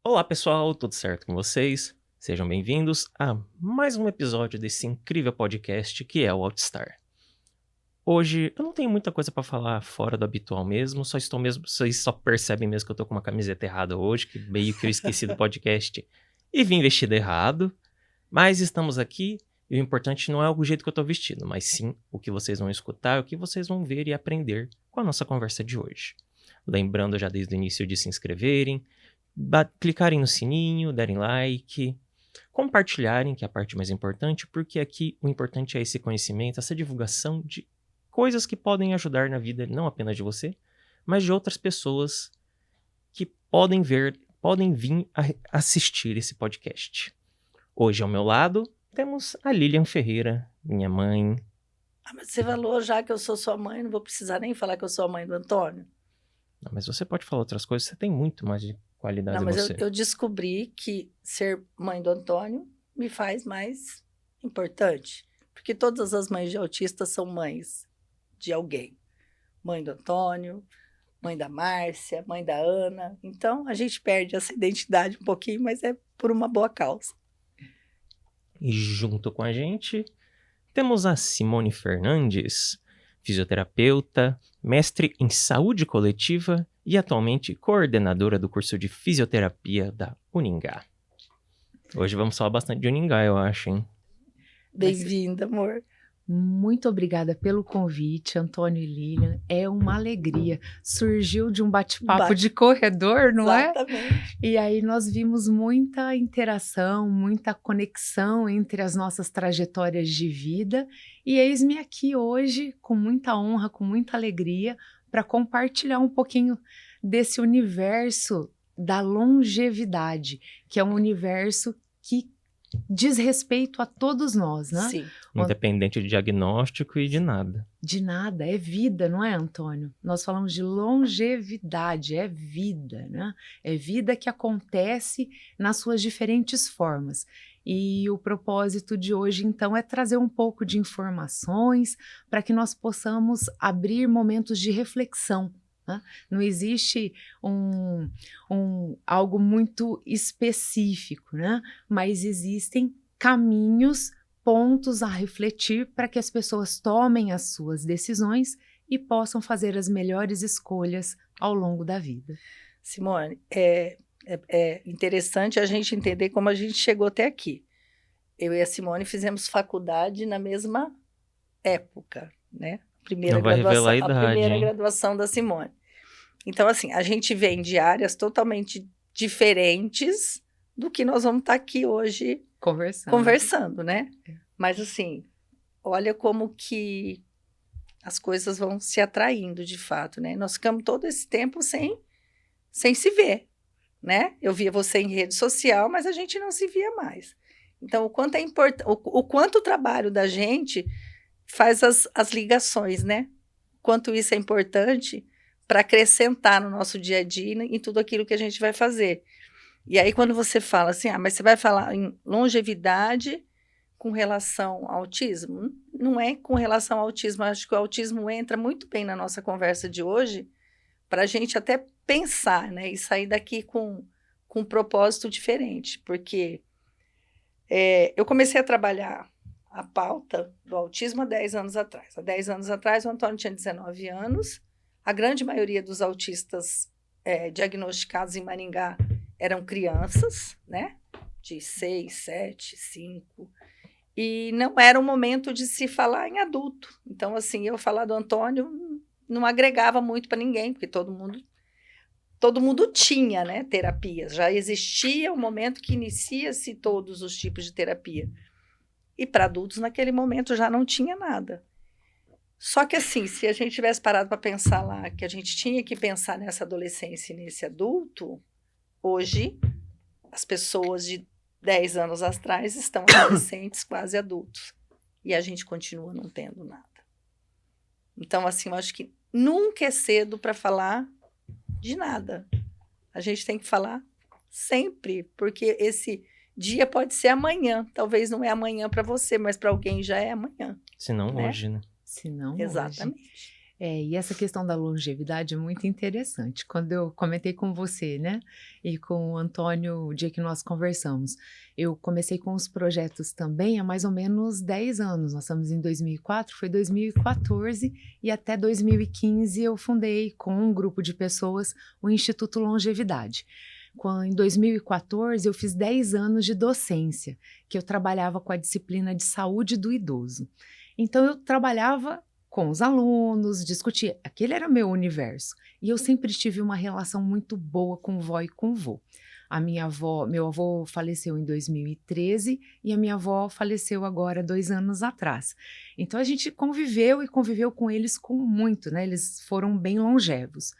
Olá pessoal, tudo certo com vocês? Sejam bem-vindos a mais um episódio desse incrível podcast que é o Outstar. Hoje eu não tenho muita coisa pra falar fora do habitual mesmo, vocês só percebem mesmo que eu tô com uma camiseta errada hoje, que meio que eu esqueci do podcast e vim vestido errado, mas estamos aqui e o importante não é o jeito que eu tô vestido, mas sim o que vocês vão escutar, o que vocês vão ver e aprender com a nossa conversa de hoje. Lembrando já desde o início de se inscreverem, clicarem no sininho, darem like, compartilharem, que é a parte mais importante, porque aqui o importante é esse conhecimento, essa divulgação de coisas que podem ajudar na vida não apenas de você, mas de outras pessoas que podem vir a assistir esse podcast. Hoje ao meu lado temos a Lilian Ferreira, minha mãe. Mas você falou já que eu sou sua mãe, não vou precisar nem falar que eu sou a mãe do Antônio. Não, mas você pode falar outras coisas, você tem muito mais de qualidade Não, em mas você. eu descobri que ser mãe do Antônio me faz mais importante. Porque todas as mães de autistas são mães de alguém. Mãe do Antônio, mãe da Márcia, mãe da Ana. Então, a gente perde essa identidade um pouquinho, mas é por uma boa causa. E junto com a gente, temos a Simone Fernandes, fisioterapeuta, mestre em saúde coletiva e atualmente coordenadora do curso de fisioterapia da Uningá. Hoje vamos falar bastante de Uningá, eu acho, hein? Bem-vinda, amor. Muito obrigada pelo convite, Antônio e Lilian. É uma alegria. Surgiu de um bate-papo de corredor, não é? Exatamente. E aí nós vimos muita interação, muita conexão entre as nossas trajetórias de vida. E eis-me aqui hoje, com muita honra, com muita alegria, para compartilhar um pouquinho desse universo da longevidade, que é um universo que diz respeito a todos nós, né? Sim. Independente de diagnóstico e de nada. De nada, é vida, não é, Antônio? Nós falamos de longevidade, é vida, né? É vida que acontece nas suas diferentes formas. E o propósito de hoje, então, é trazer um pouco de informações para que nós possamos abrir momentos de reflexão. Não existe algo muito específico, né? Mas existem caminhos, pontos a refletir para que as pessoas tomem as suas decisões e possam fazer as melhores escolhas ao longo da vida. Simone, é interessante a gente entender como a gente chegou até aqui. Eu e a Simone fizemos faculdade na mesma época, né? A primeira graduação da Simone. Então, assim, a gente vem de áreas totalmente diferentes do que nós vamos estar aqui hoje conversando, né? Mas, assim, olha como que as coisas vão se atraindo de fato, né? Nós ficamos todo esse tempo sem se ver, né? Eu via você em rede social, mas a gente não se via mais. Então, o quanto é importante, o quanto o trabalho da gente faz as ligações, né? O quanto isso é importante para acrescentar no nosso dia a dia em tudo aquilo que a gente vai fazer. E aí, quando você fala assim, mas você vai falar em longevidade com relação ao autismo? Não é com relação ao autismo, acho que o autismo entra muito bem na nossa conversa de hoje, para a gente até pensar, né, e sair daqui com um propósito diferente, porque eu comecei a trabalhar a pauta do autismo há 10 anos atrás. Há 10 anos atrás, o Antônio tinha 19 anos, a grande maioria dos autistas diagnosticados em Maringá eram crianças, né? De 6, 7, 5. E não era o momento de se falar em adulto. Então, assim, eu falar do Antônio não agregava muito para ninguém, porque todo mundo tinha, né, terapias. Já existia o momento que inicia-se todos os tipos de terapia. E para adultos, naquele momento, já não tinha nada. Só que assim, se a gente tivesse parado para pensar lá, que a gente tinha que pensar nessa adolescência e nesse adulto, hoje, as pessoas de 10 anos atrás estão adolescentes, quase adultos. E a gente continua não tendo nada. Então, assim, eu acho que nunca é cedo para falar de nada. A gente tem que falar sempre, porque esse dia pode ser amanhã. Talvez não é amanhã para você, mas para alguém já é amanhã. Se não né? hoje, né? Se não Exatamente. hoje. E essa questão da longevidade é muito interessante. Quando eu comentei com você, né, e com o Antônio, o dia que nós conversamos, eu comecei com os projetos também há mais ou menos 10 anos. Nós estamos em 2004, foi 2014 e até 2015 eu fundei com um grupo de pessoas o Instituto Longevidade. Em 2014 eu fiz 10 anos de docência, que eu trabalhava com a disciplina de saúde do idoso. Então eu trabalhava com os alunos, discutia, aquele era meu universo. E eu sempre tive uma relação muito boa com vó e com vô. Meu avô faleceu em 2013 e a minha avó faleceu agora 2 anos atrás. Então a gente conviveu com eles com muito, né? Eles foram bem longevos.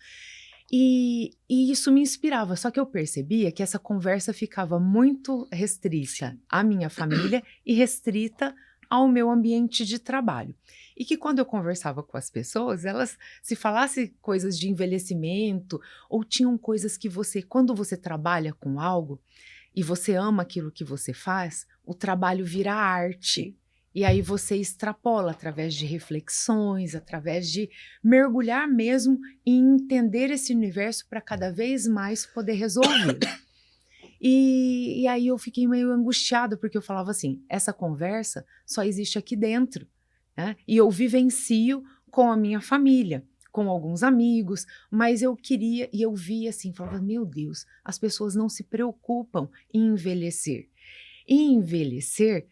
E isso me inspirava, só que eu percebia que essa conversa ficava muito restrita à minha família e restrita ao meu ambiente de trabalho. E que quando eu conversava com as pessoas, elas, se falasse coisas de envelhecimento, ou tinham coisas que quando você trabalha com algo, e você ama aquilo que você faz, o trabalho vira arte. E aí você extrapola através de reflexões, através de mergulhar mesmo e entender esse universo para cada vez mais poder resolver. E aí eu fiquei meio angustiada, porque eu falava assim, essa conversa só existe aqui dentro, né? E eu vivencio com a minha família, com alguns amigos, mas eu queria, e eu via assim, falava, meu Deus, as pessoas não se preocupam em envelhecer. E envelhecer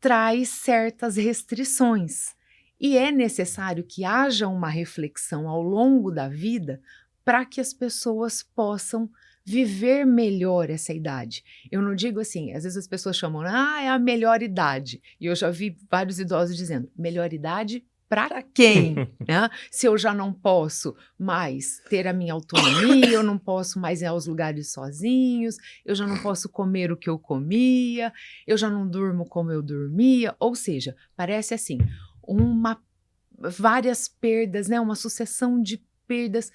traz certas restrições, e é necessário que haja uma reflexão ao longo da vida para que as pessoas possam viver melhor essa idade. Eu não digo assim, às vezes as pessoas chamam, é a melhor idade. E eu já vi vários idosos dizendo, melhor idade para quem? Né? Se eu já não posso mais ter a minha autonomia, eu não posso mais ir aos lugares sozinhos, eu já não posso comer o que eu comia, eu já não durmo como eu dormia. Ou seja, parece assim, várias perdas, né? Uma sucessão de perdas.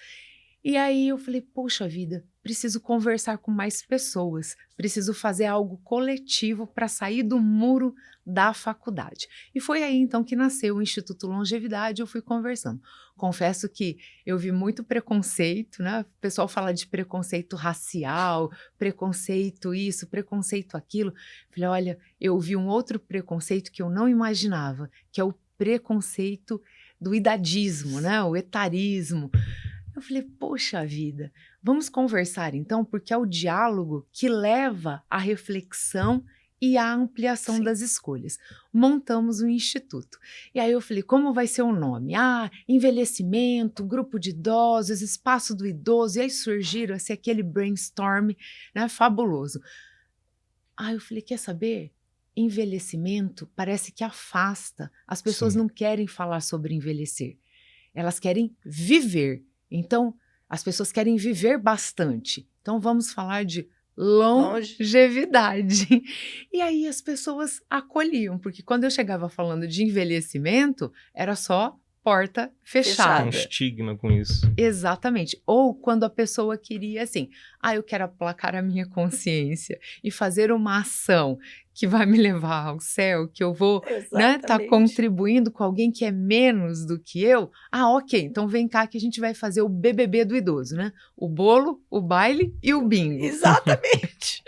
E aí eu falei, poxa vida, preciso conversar com mais pessoas, preciso fazer algo coletivo para sair do muro da faculdade. E foi aí então que nasceu o Instituto Longevidade, eu fui conversando. Confesso que eu vi muito preconceito, né? O pessoal fala de preconceito racial, preconceito isso, preconceito aquilo. Falei, olha, eu vi um outro preconceito que eu não imaginava, que é o preconceito do idadismo, né? O etarismo. Eu falei, poxa vida, vamos conversar então, porque é o diálogo que leva à reflexão e à ampliação das escolhas. Montamos um instituto. E aí eu falei, como vai ser o nome? Envelhecimento, grupo de idosos, espaço do idoso. E aí surgiram aquele brainstorm, né, fabuloso. Aí eu falei, quer saber? Envelhecimento parece que afasta. As pessoas não querem falar sobre envelhecer. Elas querem viver. Então, as pessoas querem viver bastante. Então, vamos falar de longevidade. E aí as pessoas acolhiam, porque quando eu chegava falando de envelhecimento, era só porta fechada. Tem um estigma com isso. Exatamente. Ou quando a pessoa queria assim, eu quero aplacar a minha consciência e fazer uma ação que vai me levar ao céu, que eu vou, né, tá contribuindo com alguém que é menos do que eu. Ok, então vem cá que a gente vai fazer o BBB do idoso, né? O bolo, o baile e o bingo. Exatamente.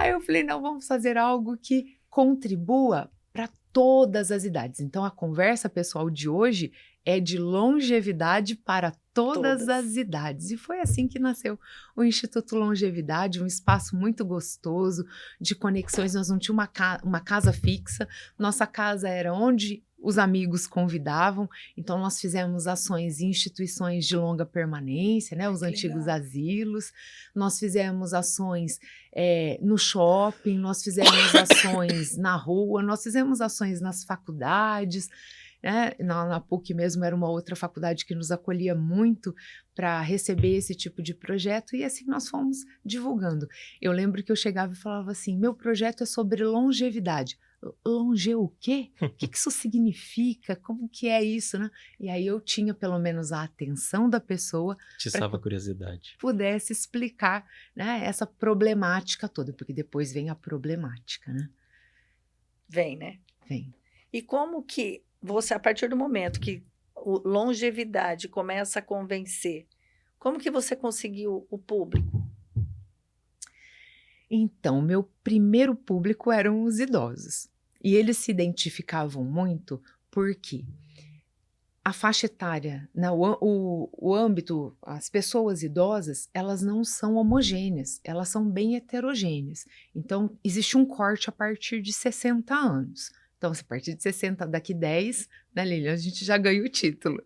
Eu falei, não, vamos fazer algo que contribua para todas as idades. Então, a conversa pessoal de hoje é de longevidade para todas as idades. E foi assim que nasceu o Instituto Longevidade, um espaço muito gostoso de conexões. Nós não tínhamos uma casa fixa, nossa casa era onde os amigos convidavam, então nós fizemos ações em instituições de longa permanência, né, os antigos asilos, nós fizemos ações no shopping, nós fizemos ações na rua, nós fizemos ações nas faculdades, né? Na PUC mesmo era uma outra faculdade que nos acolhia muito para receber esse tipo de projeto, e assim nós fomos divulgando. Eu lembro que eu chegava e falava assim, meu projeto é sobre longevidade. O quê? O que isso significa? Como que é isso, né? E aí eu tinha pelo menos a atenção da pessoa. Tiçava a curiosidade. Pudesse explicar, né, essa problemática toda, porque depois vem a problemática, né? Vem, né? Vem. E como que você, a partir do momento que longevidade começa a convencer, como que você conseguiu o público? Então, meu primeiro público eram os idosos. E eles se identificavam muito porque a faixa etária, né, o âmbito, as pessoas idosas, elas não são homogêneas, elas são bem heterogêneas. Então, existe um corte a partir de 60 anos. Então, a partir de 60, daqui 10, né, Lilian, a gente já ganha o título.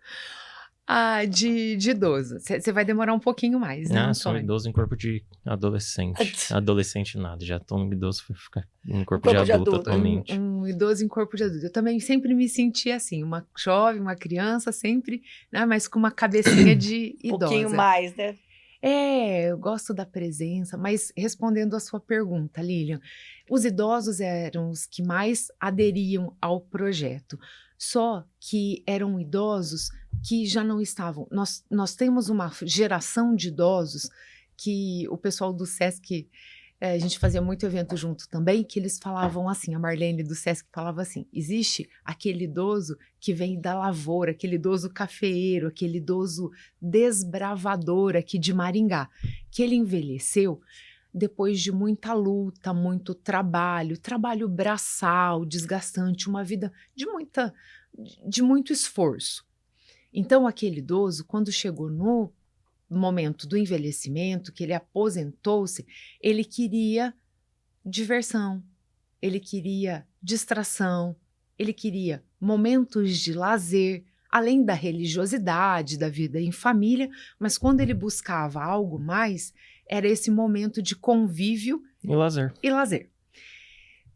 De idoso. Você vai demorar um pouquinho mais, né, sou Antônio? idoso em corpo de adolescente. Adolescente nada, já tô um idoso, fui ficar em corpo Corpo de de adulto adulto. atualmente. Um idoso em corpo de adulto. Eu também sempre me senti assim, uma jovem, uma criança, sempre, né, mas com uma cabecinha de Um idosa. pouquinho mais, né? Eu gosto da presença, mas respondendo a sua pergunta, Lilian, os idosos eram os que mais aderiam ao projeto, só que eram idosos que já não estavam. Nós temos uma geração de idosos que o pessoal do SESC, a gente fazia muito evento junto também, que eles falavam assim, a Marlene do SESC falava assim, existe aquele idoso que vem da lavoura, aquele idoso cafeeiro, aquele idoso desbravador aqui de Maringá, que ele envelheceu depois de muita luta, muito trabalho braçal, desgastante, uma vida de muito esforço. Então, aquele idoso, quando chegou no momento do envelhecimento, que ele aposentou-se, ele queria diversão, ele queria distração, ele queria momentos de lazer, além da religiosidade, da vida em família, mas quando ele buscava algo mais, era esse momento de convívio E lazer.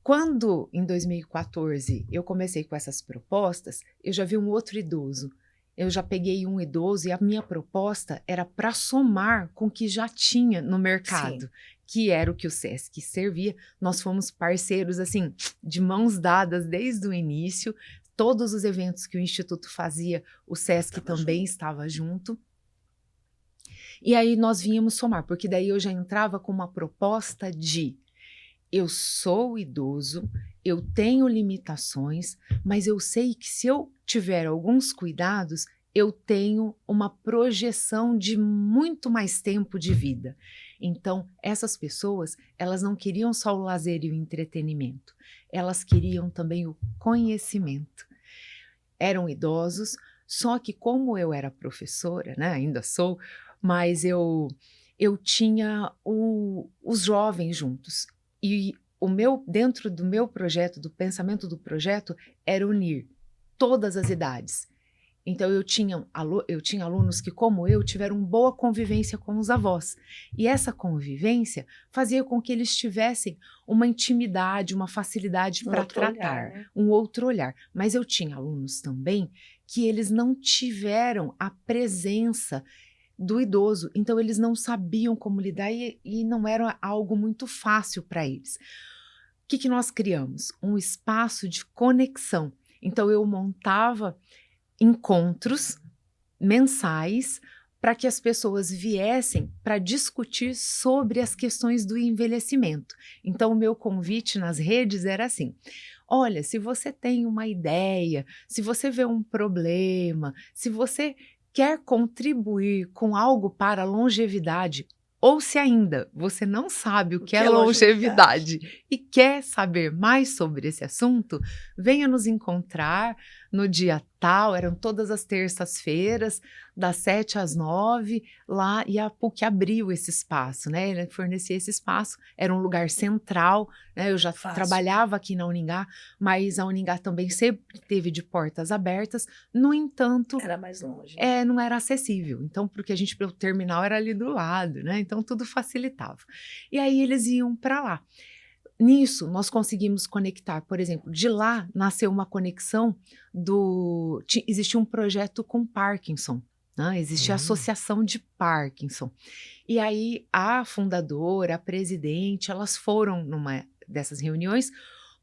Quando, em 2014, eu comecei com essas propostas, eu já vi um outro idoso. Eu já peguei um idoso e a minha proposta era para somar com o que já tinha no mercado, Sim. que era o que o SESC servia. Nós fomos parceiros, assim, de mãos dadas desde o início. Todos os eventos que o Instituto fazia, o SESC também estava junto. E aí nós vínhamos somar, porque daí eu já entrava com uma proposta de eu sou idoso, eu tenho limitações, mas eu sei que se eu tiver alguns cuidados, eu tenho uma projeção de muito mais tempo de vida. Então, essas pessoas, elas não queriam só o lazer e o entretenimento, elas queriam também o conhecimento. Eram idosos, só que como eu era professora, né, ainda sou, mas eu tinha os jovens juntos. E dentro do meu projeto, do pensamento do projeto, era unir todas as idades. Então, eu tinha alunos que, como eu, tiveram boa convivência com os avós. E essa convivência fazia com que eles tivessem uma intimidade, uma facilidade para tratar, olhar, né? um outro olhar. Mas eu tinha alunos também que eles não tiveram a presença do idoso, então eles não sabiam como lidar e não era algo muito fácil para eles. O que nós criamos? Um espaço de conexão. Então eu montava encontros mensais para que as pessoas viessem para discutir sobre as questões do envelhecimento. Então o meu convite nas redes era assim: olha, se você tem uma ideia, se você vê um problema, se você quer contribuir com algo para a longevidade, ou se ainda você não sabe o que é longevidade e quer saber mais sobre esse assunto, venha nos encontrar no dia tal, eram todas as terças-feiras, das 7 às 9, lá, e a PUC abriu esse espaço, né? Ele fornecia esse espaço, era um lugar central, né? Eu já trabalhava aqui na Uningá, mas a Uningá também sempre teve de portas abertas, no entanto... Era mais longe. Não era acessível, então, porque o terminal era ali do lado, né? Então, tudo facilitava. E aí, eles iam para lá. Nisso, nós conseguimos conectar, por exemplo, de lá nasceu uma conexão existia um projeto com Parkinson, né? Existia a Associação de Parkinson. E aí, a fundadora, a presidente, elas foram numa dessas reuniões.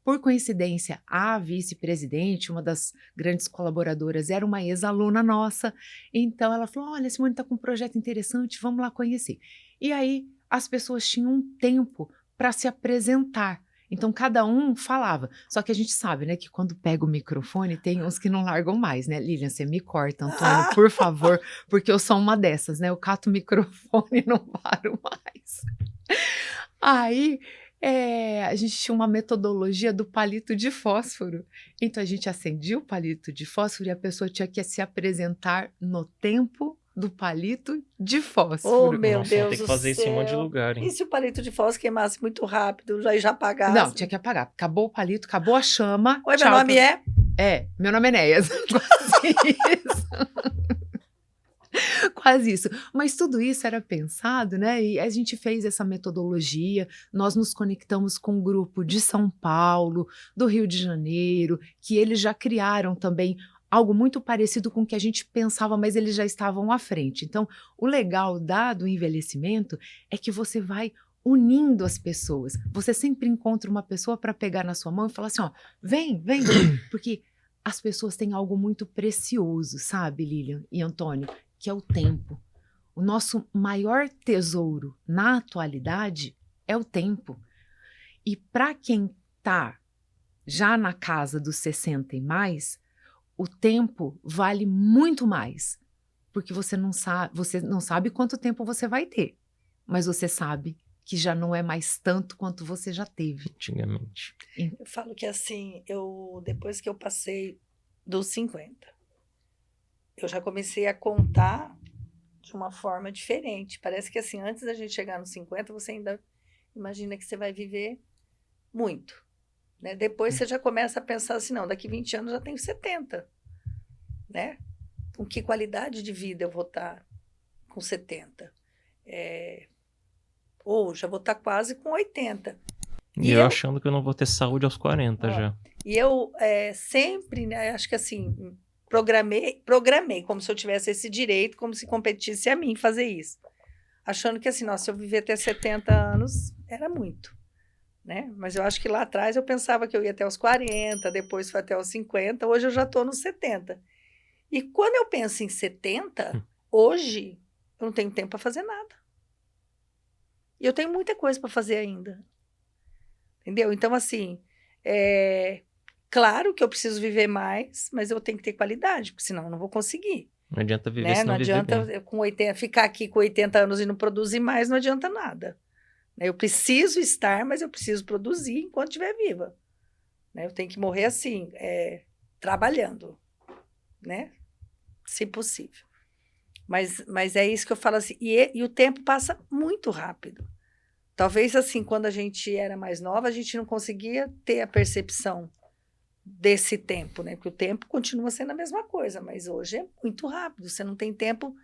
Por coincidência, a vice-presidente, uma das grandes colaboradoras, era uma ex-aluna nossa. Então, ela falou, olha, Simone está com um projeto interessante, vamos lá conhecer. E aí, as pessoas tinham um tempo para se apresentar. Então, cada um falava. Só que a gente sabe, né, que quando pega o microfone, tem uns que não largam mais, né? Lilian, você me corta, Antônio, por favor, porque eu sou uma dessas, né? Eu cato o microfone e não paro mais. Aí, a gente tinha uma metodologia do palito de fósforo. Então, a gente acendia o palito de fósforo e a pessoa tinha que se apresentar no tempo do palito de fósforo. Oh, meu Nossa, Deus tem que do fazer isso em um monte de céu. lugar, hein? E se o palito de fósforo queimasse muito rápido, já apagasse? Não, tinha que apagar. Acabou o palito, acabou a chama. Oi, meu tchau, nome é... meu nome é Néias. Quase isso. Quase isso. Mas tudo isso era pensado, né? E a gente fez essa metodologia, nós nos conectamos com um grupo de São Paulo, do Rio de Janeiro, que eles já criaram também algo muito parecido com o que a gente pensava, mas eles já estavam à frente. Então, o legal do envelhecimento é que você vai unindo as pessoas. Você sempre encontra uma pessoa para pegar na sua mão e falar assim, ó, vem, porque as pessoas têm algo muito precioso, sabe, Lilian e Antônio, que é o tempo. O nosso maior tesouro na atualidade é o tempo. E para quem está já na casa dos 60 e mais, o tempo vale muito mais, porque você não sabe quanto tempo você vai ter, mas você sabe que já não é mais tanto quanto você já teve. Antigamente. Eu falo que assim, depois que eu passei dos 50, eu já comecei a contar de uma forma diferente. Parece que assim, antes da gente chegar nos 50, você ainda imagina que você vai viver muito. Né? Depois você já começa a pensar assim, não, daqui 20 anos eu já tenho 70. Né? Com que qualidade de vida eu vou estar com 70? Ou já vou estar quase com 80. E eu achando que eu não vou ter saúde aos 40 já. E eu sempre, né, acho que assim, programei como se eu tivesse esse direito, como se competisse a mim fazer isso. Achando que assim, nossa, se eu viver até 70 anos, era muito. Né? Mas eu acho que lá atrás eu pensava que eu ia até os 40, depois foi até os 50, hoje eu já estou nos 70. E quando eu penso em 70, hoje eu não tenho tempo para fazer nada. E eu tenho muita coisa para fazer ainda. Entendeu? Então, assim, claro que eu preciso viver mais, mas eu tenho que ter qualidade, porque senão eu não vou conseguir. Não adianta viver Né? se não viver bem. Não adianta ficar aqui com 80 anos e não produzir mais, não adianta nada. Eu preciso estar, mas eu preciso produzir enquanto estiver viva. Né? Eu tenho que morrer assim, trabalhando, né? Se possível. Mas é isso que eu falo assim. E o tempo passa muito rápido. Talvez assim, quando a gente era mais nova, a gente não conseguia ter a percepção desse tempo, né? Porque o tempo continua sendo a mesma coisa, mas hoje é muito rápido. Você não tem tempo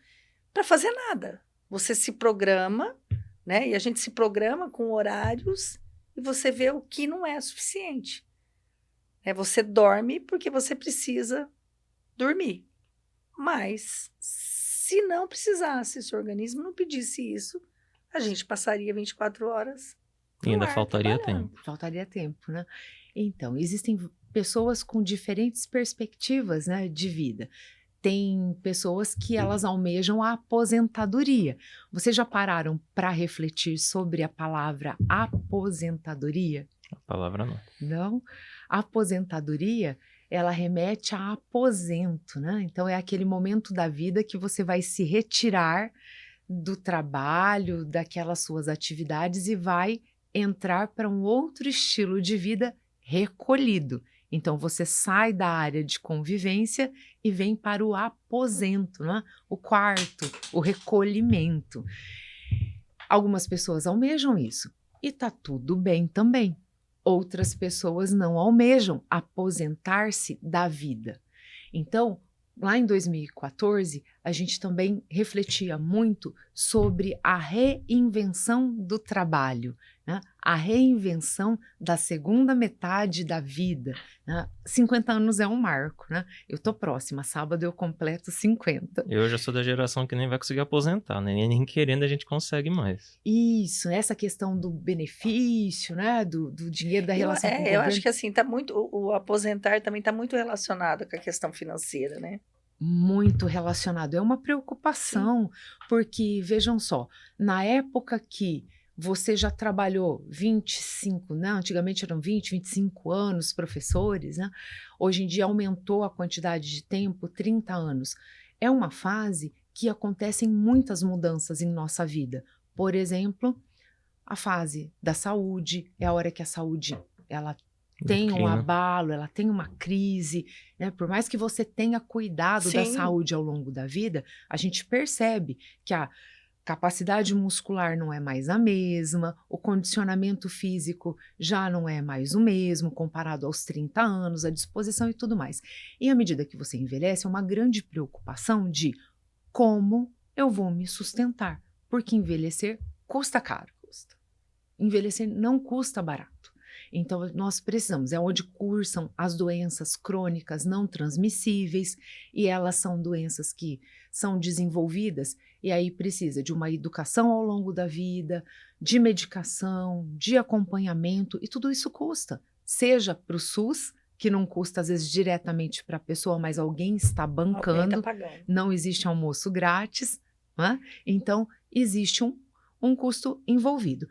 para fazer nada. Você se programa, né? E a gente se programa com horários e você vê o que não é suficiente. Você dorme porque você precisa dormir. Mas, se não precisasse, se o organismo não pedisse isso, a gente passaria 24 horas E ainda faltaria tempo. Faltaria tempo, né? Então, existem pessoas com diferentes perspectivas, né, de vida. Tem pessoas que elas almejam a aposentadoria. Vocês já pararam para refletir sobre a palavra aposentadoria? A palavra não. Não? A aposentadoria, ela remete a aposento, né? Então, é aquele momento da vida que você vai se retirar do trabalho, daquelas suas atividades e vai entrar para um outro estilo de vida recolhido. Então, você sai da área de convivência e vem para o aposento, né? O quarto, o recolhimento. Algumas pessoas almejam isso e tá tudo bem também. Outras pessoas não almejam aposentar-se da vida. Então, lá em 2014, a gente também refletia muito sobre a reinvenção do trabalho, né? A reinvenção da segunda metade da vida. Né? 50 anos é um marco, né? Eu tô próxima, sábado eu completo 50. Eu já sou da geração que nem vai conseguir aposentar, né? Nem querendo a gente consegue mais. Isso, essa questão do benefício, né? Do dinheiro, da relação com o governo. Eu acho que assim, o aposentar também está muito relacionado com a questão financeira, né? Muito relacionado. É uma preocupação, porque, vejam só, na época que você já trabalhou 25, né? Antigamente eram 20, 25 anos professores, né? Hoje em dia aumentou a quantidade de tempo, 30 anos. É uma fase que acontecem muitas mudanças em nossa vida. Por exemplo, a fase da saúde, é a hora que a saúde ela tem um Declina. abalo, ela tem uma crise, né? Por mais que você tenha cuidado da Sim. saúde ao longo da vida, a gente percebe que a capacidade muscular não é mais a mesma, o condicionamento físico já não é mais o mesmo comparado aos 30 anos, a disposição e tudo mais. E à medida que você envelhece, é uma grande preocupação de como eu vou me sustentar, porque envelhecer custa caro. Envelhecer não custa barato. Então, nós precisamos, é onde cursam as doenças crônicas não transmissíveis, e elas são doenças que são desenvolvidas, e aí precisa de uma educação ao longo da vida, de medicação, de acompanhamento, e tudo isso custa. Seja para o SUS, que não custa às vezes diretamente para a pessoa, mas alguém está bancando, Alguém tá pagando. não existe almoço grátis, né? Então existe um custo envolvido.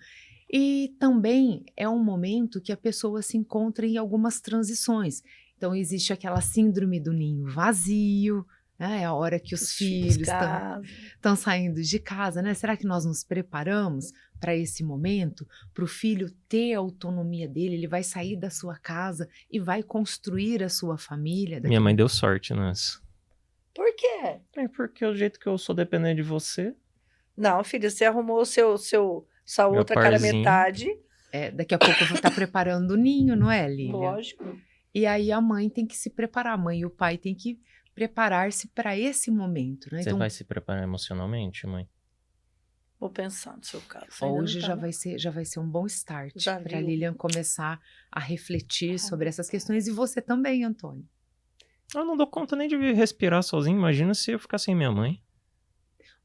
E também é um momento que a pessoa se encontra em algumas transições. Então, existe aquela síndrome do ninho vazio, né? É a hora que os filhos estão saindo de casa, né? Será que nós nos preparamos para esse momento? Para o filho ter a autonomia dele, ele vai sair da sua casa e vai construir a sua família. Minha mãe deu sorte nessa. Por quê? É porque o jeito que eu sou dependente de você... Não, filho, você arrumou sua Meu outra cara parzinho. metade. Daqui a pouco eu vou estar preparando o ninho, não é, Lívia? Lógico. E aí a mãe tem que se preparar, a mãe e o pai têm que preparar-se para esse momento, né? Você vai se preparar emocionalmente, mãe? Vou pensar no seu caso. Ainda Hoje não já tá, vai ser um bom start Já para a viu? Lilian começar a refletir sobre essas questões, e você também, Antônio. Eu não dou conta nem de respirar sozinho. Imagina se eu ficar sem minha mãe.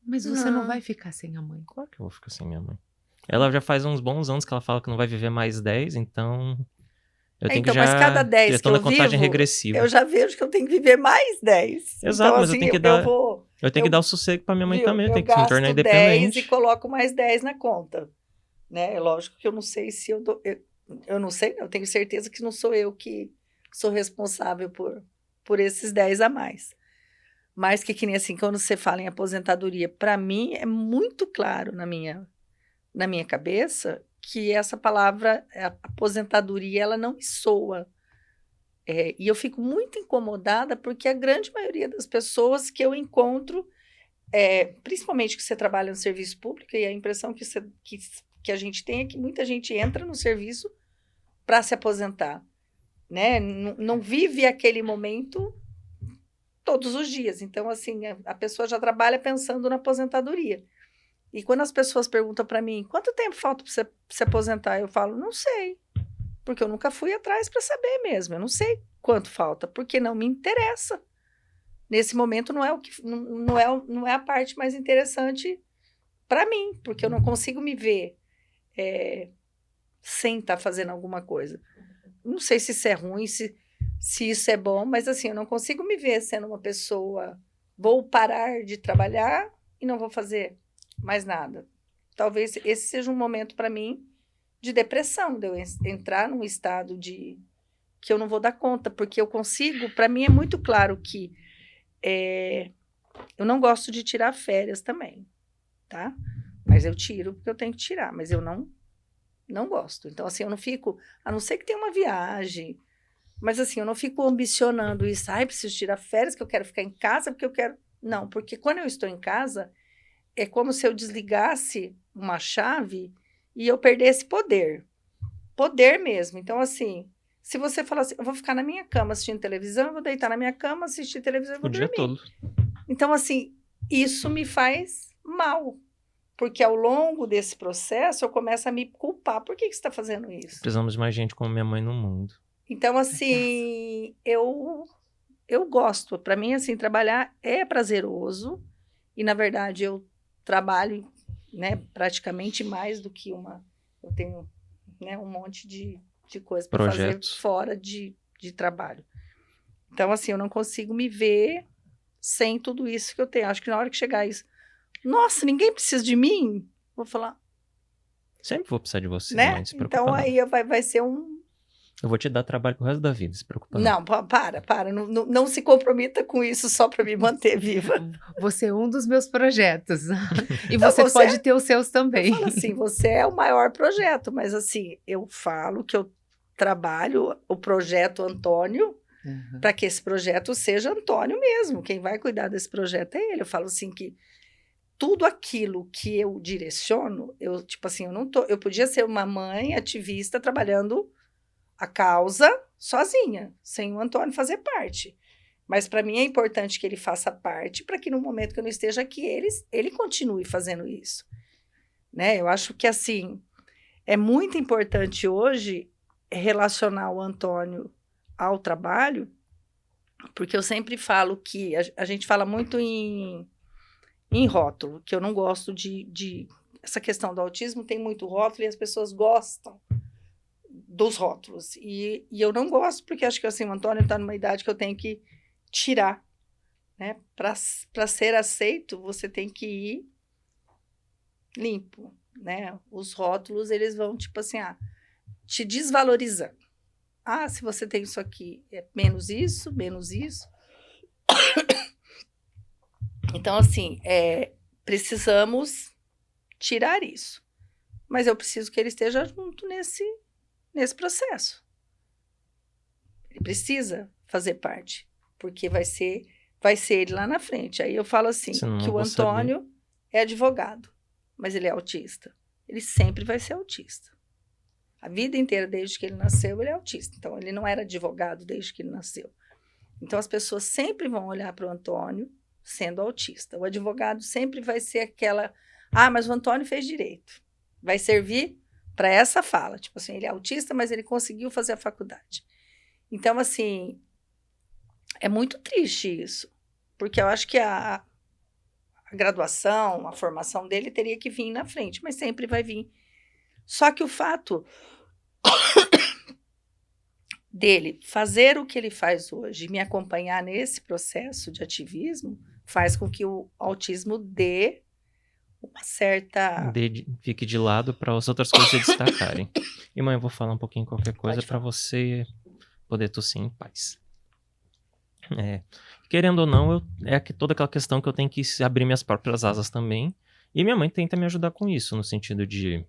Mas você não Não. vai ficar sem a mãe. Claro que eu vou ficar sem minha mãe. Ela já faz uns bons anos que ela fala que não vai viver mais 10, então... Eu tenho Então, que já... mas cada 10 já que tô eu na contagem vivo, regressiva. eu já vejo que eu tenho que viver mais 10. Exato, então, mas eu assim, tenho que dar- eu vou... Eu tenho que eu- dar o sossego pra minha mãe viu, também. Eu eu tenho que me tornar gasto 10 independente. e coloco mais 10 na conta. Né? É lógico que eu não sei se eu dou... Eu não sei, não. Eu tenho certeza que não sou eu que sou responsável por esses 10 a mais. Mas que nem assim, quando você fala em aposentadoria, para mim é muito claro na minha cabeça que essa palavra, aposentadoria, ela não me soa. E eu fico muito incomodada porque a grande maioria das pessoas que eu encontro, principalmente que você trabalha no serviço público, e a impressão que a gente tem é que muita gente entra no serviço para se aposentar, né? Não vive aquele momento todos os dias. Então, assim, a pessoa já trabalha pensando na aposentadoria. E quando as pessoas perguntam para mim, quanto tempo falta para você se aposentar? Eu falo, não sei, porque eu nunca fui atrás para saber mesmo. Eu não sei quanto falta, porque não me interessa. Nesse momento não é a parte mais interessante para mim, porque eu não consigo me ver sem estar fazendo alguma coisa. Não sei se isso é ruim, se isso é bom, mas assim, eu não consigo me ver sendo uma pessoa, vou parar de trabalhar e não vou fazer mais nada. Talvez esse seja um momento para mim de depressão, de eu entrar num estado que eu não vou dar conta, porque eu consigo, para mim é muito claro que eu não gosto de tirar férias também, tá? Mas eu tiro porque eu tenho que tirar, mas eu não gosto. Então, assim, eu não fico, a não ser que tenha uma viagem, mas assim, eu não fico ambicionando isso, preciso tirar férias, que eu quero ficar em casa, porque eu quero... Não, porque quando eu estou em casa, é como se eu desligasse uma chave e eu perdesse poder. Poder mesmo. Então, assim, se você falar assim, eu vou ficar na minha cama assistindo televisão, eu vou deitar na minha cama, assistir televisão e vou O dia dormir. todo. Então, assim, isso me faz mal. Porque ao longo desse processo, eu começo a me culpar. Por que você está fazendo isso? Precisamos de mais gente como minha mãe no mundo. Então, assim, eu gosto. Para mim, assim, trabalhar é prazeroso. E, na verdade, eu trabalho, né, praticamente mais do que uma... Eu tenho, né, um monte de coisa para fazer Projetos. fora de trabalho. Então, assim, eu não consigo me ver sem tudo isso que eu tenho. Acho que na hora que chegar isso, nossa, ninguém precisa de mim, vou falar, Sempre vou precisar de você, né? mãe, se preocupa Então não. aí vai ser um... Eu vou te dar trabalho pro resto da vida, se preocupa não. Não, para. Não se comprometa com isso só para me manter viva. Você é um dos meus projetos. E Não, você pode ter os seus também. Eu falo assim, você é o maior projeto, mas assim, eu falo que eu trabalho o projeto Antônio para que esse projeto seja Antônio mesmo. Quem vai cuidar desse projeto é ele. Eu falo assim que tudo aquilo que eu direciono, tipo assim, eu podia ser uma mãe ativista trabalhando a causa sozinha, sem o Antônio fazer parte. Mas para mim é importante que ele faça parte para que no momento que eu não esteja aqui, ele continue fazendo isso. Né? Eu acho que assim, é muito importante hoje relacionar o Antônio ao trabalho, porque eu sempre falo que a gente fala muito em rótulo, que eu não gosto de... Essa questão do autismo tem muito rótulo e as pessoas gostam dos rótulos. E eu não gosto, porque acho que assim, o Antônio está numa idade que eu tenho que tirar. Né? Para ser aceito, você tem que ir limpo. Né? Os rótulos, eles vão, tipo assim, te desvalorizando. Se você tem isso aqui, é menos isso, menos isso. Então, assim, precisamos tirar isso. Mas eu preciso que ele esteja junto nesse processo. Ele precisa fazer parte, porque vai ser ele lá na frente. Aí eu falo assim, que o Antônio é advogado, mas ele é autista. Ele sempre vai ser autista. A vida inteira, desde que ele nasceu, ele é autista. Então, ele não era advogado desde que ele nasceu. Então, as pessoas sempre vão olhar para o Antônio sendo autista. O advogado sempre vai ser aquela... mas o Antônio fez direito. Vai servir para essa fala. Tipo assim, ele é autista, mas ele conseguiu fazer a faculdade. Então, assim, é muito triste isso. Porque eu acho que a graduação, a formação dele teria que vir na frente, mas sempre vai vir. Só que o fato dele fazer o que ele faz hoje, me acompanhar nesse processo de ativismo, faz com que o autismo dê uma certa... Fique de lado para as outras coisas se destacarem. E mãe, eu vou falar um pouquinho qualquer coisa para você poder tossir em paz. Querendo ou não, toda aquela questão que eu tenho que abrir minhas próprias asas também. E minha mãe tenta me ajudar com isso, no sentido de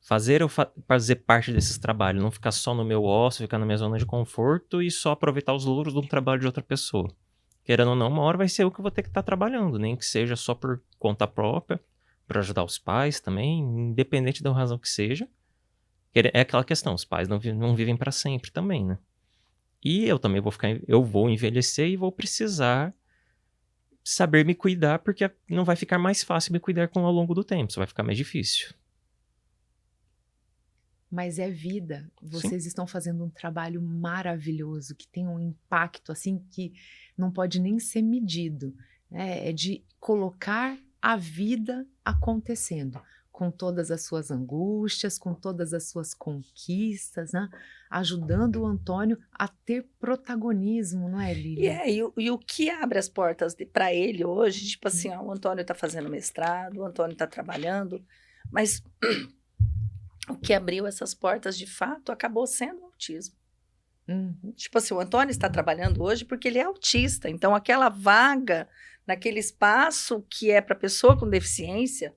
fazer parte desses trabalhos, não ficar só no meu ócio, ficar na minha zona de conforto e só aproveitar os louros de um trabalho de outra pessoa. Querendo ou não, uma hora vai ser eu que vou ter que estar trabalhando, nem que seja só por conta própria, para ajudar os pais também, independente da razão que seja. É aquela questão, os pais não vivem para sempre também, né? E eu também vou envelhecer e vou precisar saber me cuidar, porque não vai ficar mais fácil me cuidar ao longo do tempo, só vai ficar mais difícil. Mas é vida. Vocês estão fazendo um trabalho maravilhoso, que tem um impacto assim que não pode nem ser medido. É de colocar a vida acontecendo, com todas as suas angústias, com todas as suas conquistas, né? Ajudando o Antônio a ter protagonismo, não é, Lília? E o que abre as portas para ele hoje, tipo assim, o Antônio está fazendo mestrado, o Antônio está trabalhando, mas... O que abriu essas portas, de fato, acabou sendo o autismo. Tipo assim, o Antônio está trabalhando hoje porque ele é autista. Então, aquela vaga, naquele espaço que é para pessoa com deficiência,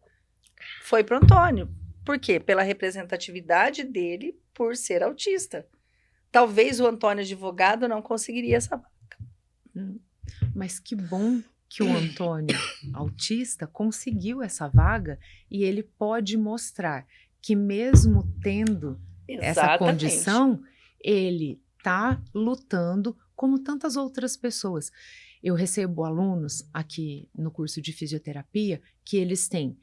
foi para o Antônio. Por quê? Pela representatividade dele por ser autista. Talvez o Antônio advogado não conseguiria essa vaga. Mas que bom que o Antônio, autista, conseguiu essa vaga e ele pode mostrar que mesmo tendo essa condição, ele está lutando como tantas outras pessoas. Eu recebo alunos aqui no curso de fisioterapia que eles têm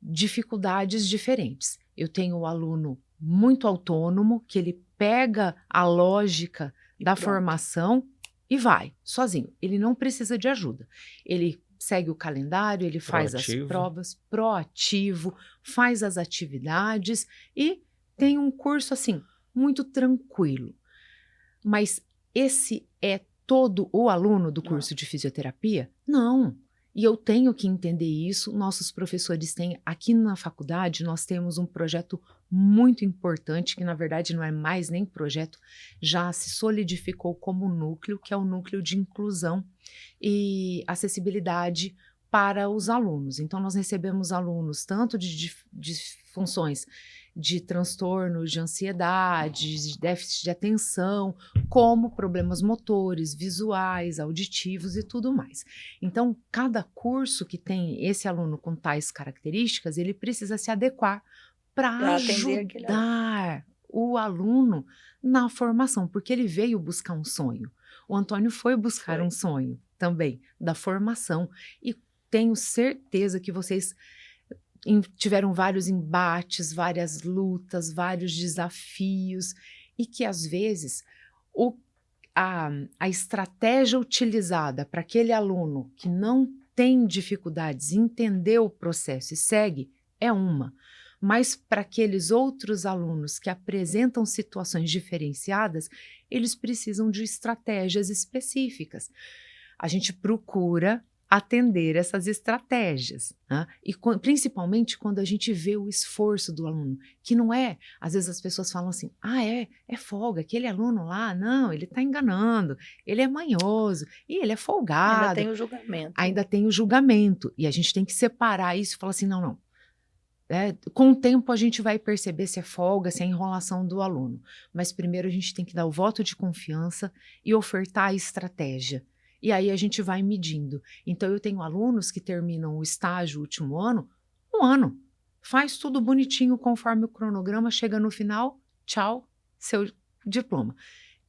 dificuldades diferentes. Eu tenho um aluno muito autônomo, que ele pega a lógica da formação e vai sozinho. Ele não precisa de ajuda. Ele segue o calendário, ele faz as provas, proativo, faz as atividades e tem um curso, assim, muito tranquilo. Mas esse é todo o aluno do curso de fisioterapia? Não. E eu tenho que entender isso, nossos professores têm. Aqui na faculdade, nós temos um projeto muito importante, que na verdade não é mais nem projeto, já se solidificou como núcleo, que é o núcleo de inclusão e acessibilidade para os alunos. Então, nós recebemos alunos tanto de funções de transtorno de ansiedade, de déficit de atenção, como problemas motores, visuais, auditivos e tudo mais. Então, cada curso que tem esse aluno com tais características, ele precisa se adequar para ajudar o aluno na formação, porque ele veio buscar um sonho. O Antônio foi buscar um sonho também, da formação, e tenho certeza que vocês tiveram vários embates, várias lutas, vários desafios, e que às vezes a estratégia utilizada para aquele aluno que não tem dificuldades entender o processo e segue é uma, mas para aqueles outros alunos que apresentam situações diferenciadas, eles precisam de estratégias específicas. A gente procura atender essas estratégias, né? E principalmente quando a gente vê o esforço do aluno, que não é, às vezes as pessoas falam assim, é folga, aquele aluno lá, não, ele está enganando, ele é manhoso, e ele é folgado. Ainda tem o julgamento. Ainda tem o julgamento, e a gente tem que separar isso e falar assim, não, com o tempo a gente vai perceber se é folga, se é enrolação do aluno, mas primeiro a gente tem que dar o voto de confiança e ofertar a estratégia. E aí a gente vai medindo. Então, eu tenho alunos que terminam o estágio, o último ano, um ano. Faz tudo bonitinho conforme o cronograma, chega no final, tchau, seu diploma.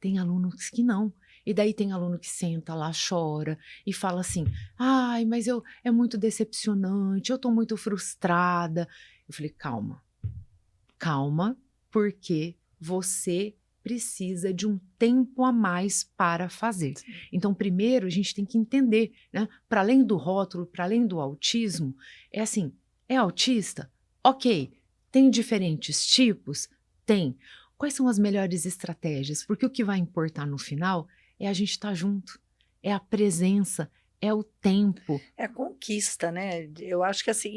Tem alunos que não. E daí tem aluno que senta lá, chora e fala assim, mas é muito decepcionante, eu estou muito frustrada. Eu falei, calma, porque você precisa de um tempo a mais para fazer. Então, primeiro, a gente tem que entender, né? Para além do rótulo, para além do autismo, é assim, é autista? Ok. Tem diferentes tipos? Tem. Quais são as melhores estratégias? Porque o que vai importar no final é a gente estar junto, é a presença, é o tempo. É a conquista, né? Eu acho que assim,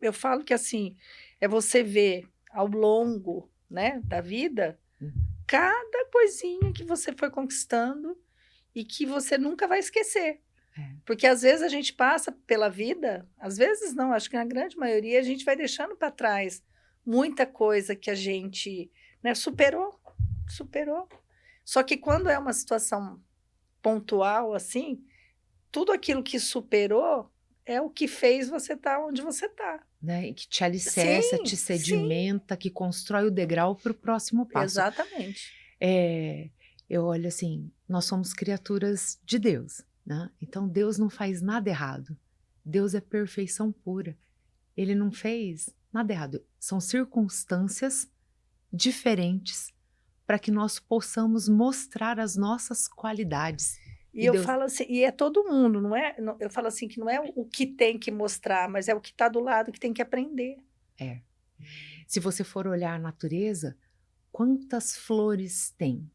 eu falo que assim, é você ver ao longo, né, da vida, cada coisinha que você foi conquistando e que você nunca vai esquecer. Porque às vezes a gente passa pela vida, às vezes não, acho que na grande maioria a gente vai deixando para trás muita coisa que a gente, né, superou. Só que quando é uma situação pontual assim, tudo aquilo que superou é o que fez você estar onde você está. Né? Que te alicerça, te sedimenta, que constrói o degrau para o próximo passo. Exatamente. Eu olho assim, nós somos criaturas de Deus, né? Então Deus não faz nada errado. Deus é perfeição pura. Ele não fez nada errado. São circunstâncias diferentes para que nós possamos mostrar as nossas qualidades. E eu falo assim, e é todo mundo, não é? Eu falo assim que não é o que tem que mostrar, mas é o que está do lado que tem que aprender. Se você for olhar a natureza, quantas flores tem?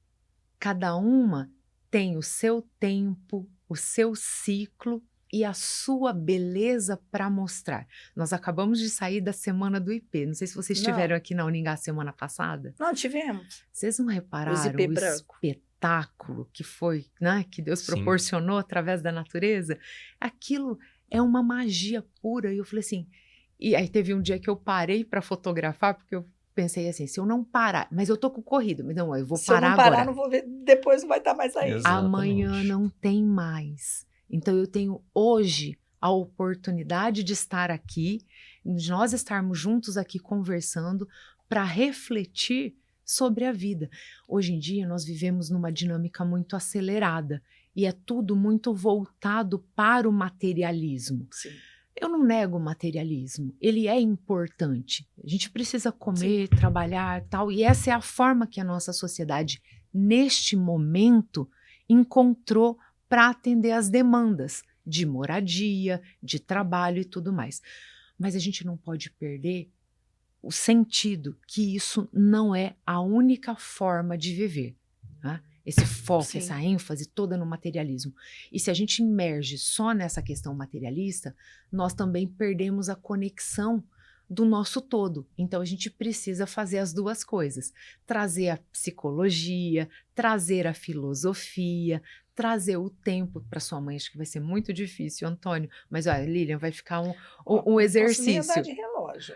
Cada uma tem o seu tempo, o seu ciclo e a sua beleza para mostrar. Nós acabamos de sair da semana do IP. Não sei se vocês estiveram aqui na Uningá semana passada. Não, tivemos. Vocês não repararam o espetáculo que foi, né, que Deus proporcionou através da natureza? Aquilo é uma magia pura. E eu falei assim, e aí teve um dia que eu parei para fotografar, porque eu pensei assim, se eu não parar, mas eu tô com corrido, não, eu vou parar agora. Se eu não parar, não vou ver, depois não vai estar mais aí. Exatamente. Amanhã não tem mais. Então eu tenho hoje a oportunidade de estar aqui, de nós estarmos juntos aqui conversando para refletir sobre a vida. Hoje em dia nós vivemos numa dinâmica muito acelerada e é tudo muito voltado para o materialismo. Sim. Eu não nego o materialismo, ele é importante. A gente precisa comer, trabalhar, tal, e essa é a forma que a nossa sociedade, neste momento, encontrou para atender as demandas de moradia, de trabalho e tudo mais. Mas a gente não pode perder o sentido que isso não é a única forma de viver. Né? esse foco, Sim. essa ênfase toda no materialismo. E se a gente emerge só nessa questão materialista, nós também perdemos a conexão do nosso todo. Então a gente precisa fazer as duas coisas: trazer a psicologia, trazer a filosofia, trazer o tempo para sua mãe. Acho que vai ser muito difícil, Antônio, mas olha, Lilian, vai ficar um Não posso nem exercício. andar de relógio.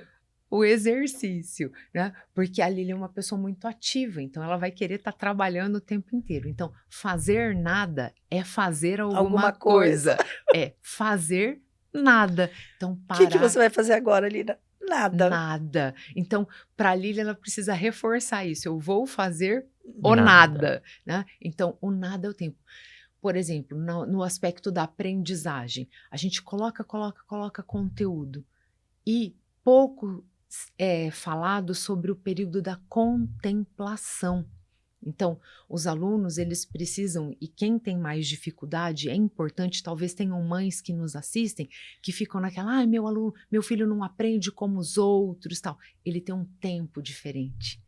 O exercício, né? Porque a Lilian é uma pessoa muito ativa, então ela vai querer estar trabalhando o tempo inteiro. Então, fazer nada é fazer alguma coisa. É fazer nada. Então, O parar. que você vai fazer agora, Lina? Nada. Nada. Então, para a Lilian, ela precisa reforçar isso. Eu vou fazer o nada, né? Então, o nada é o tempo. Por exemplo, no aspecto da aprendizagem, a gente coloca conteúdo e pouco é falado sobre o período da contemplação. Então, os alunos, eles precisam, e quem tem mais dificuldade, é importante, talvez tenham mães que nos assistem, que ficam naquela, meu filho não aprende como os outros, tal. Ele tem um tempo diferente.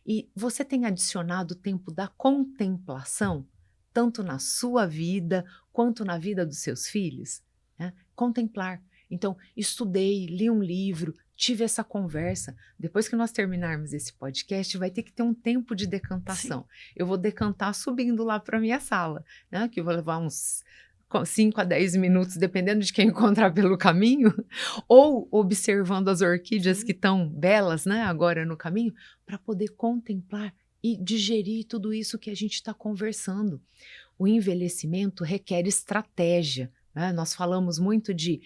E você tem adicionado o tempo da contemplação, tanto na sua vida, quanto na vida dos seus filhos? Né? Contemplar. Então, estudei, li um livro, tive essa conversa. Depois que nós terminarmos esse podcast, vai ter que ter um tempo de decantação. Sim. Eu vou decantar subindo lá para a minha sala, né? Que eu vou levar uns 5 a 10 minutos, dependendo de quem encontrar pelo caminho, ou observando as orquídeas que estão belas, né, agora no caminho, para poder contemplar e digerir tudo isso que a gente está conversando. O envelhecimento requer estratégia. Nós falamos muito de,